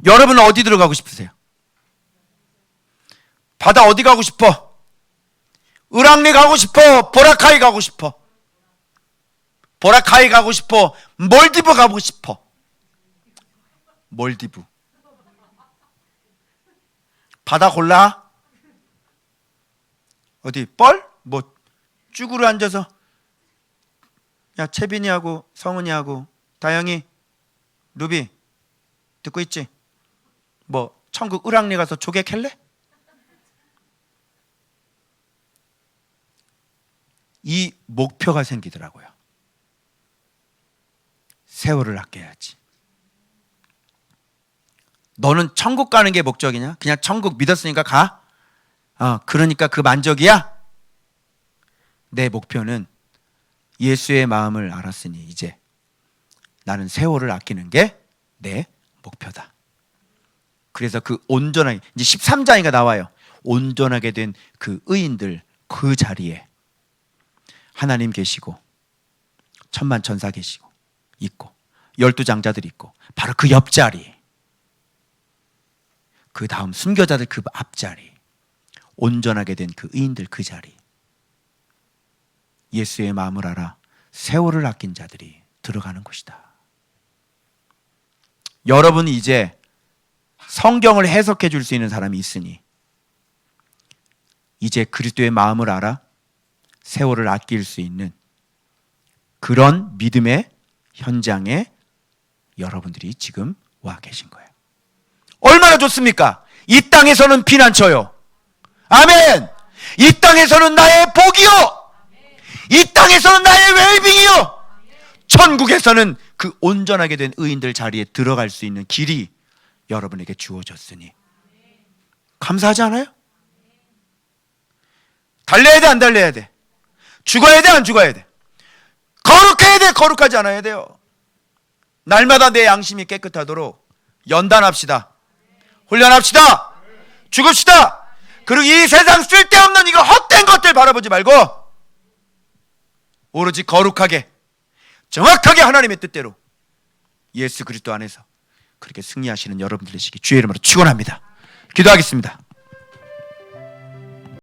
여러분은 어디 들어가고 싶으세요? 바다 어디 가고 싶어? 을왕리 가고 싶어? 보라카이 가고 싶어? 보라카이 가고 싶어? 몰디브 가고 싶어? 몰디브. 바다 골라? 어디 뻘? 뭐 쭈그려 앉아서, 야 채빈이하고 성은이하고 다영이 루비 듣고 있지? 뭐 천국 을왕리 가서 조개 캘래? 이 목표가 생기더라고요. 세월을 아껴야지. 너는 천국 가는 게 목적이냐? 그냥 천국 믿었으니까 가? 그러니까 그 만족이야? 내 목표는 예수의 마음을 알았으니 이제 나는 세월을 아끼는 게 내 목표다. 그래서 그 온전하게, 이제 13장이가 나와요. 온전하게 된 그 의인들 그 자리에 하나님 계시고 천만 천사 계시고 있고 12장자들이 있고, 바로 그 옆자리, 그 다음 순교자들 그 앞자리, 온전하게 된 그 의인들 그 자리, 예수의 마음을 알아 세월을 아낀 자들이 들어가는 곳이다. 여러분이 이제 성경을 해석해 줄 수 있는 사람이 있으니 이제 그리스도의 마음을 알아 세월을 아낄 수 있는 그런 믿음의 현장에 여러분들이 지금 와 계신 거예요. 얼마나 좋습니까? 이 땅에서는 피난처요. 아멘. 이 땅에서는 나의 복이요, 이 땅에서는 나의 웰빙이요, 천국에서는 그 온전하게 된 의인들 자리에 들어갈 수 있는 길이 여러분에게 주어졌으니 감사하지 않아요? 달려야 돼, 안 달려야 돼? 죽어야 돼, 안 죽어야 돼? 거룩해야 돼, 거룩하지 않아야 돼요? 날마다 내 양심이 깨끗하도록 연단합시다. 훈련합시다. 죽읍시다. 그리고 이 세상 쓸데없는 이거 헛된 것들 바라보지 말고 오로지 거룩하게 정확하게 하나님의 뜻대로 예수 그리스도 안에서 그렇게 승리하시는 여러분 되시기 주의 이름으로 축원합니다. 기도하겠습니다.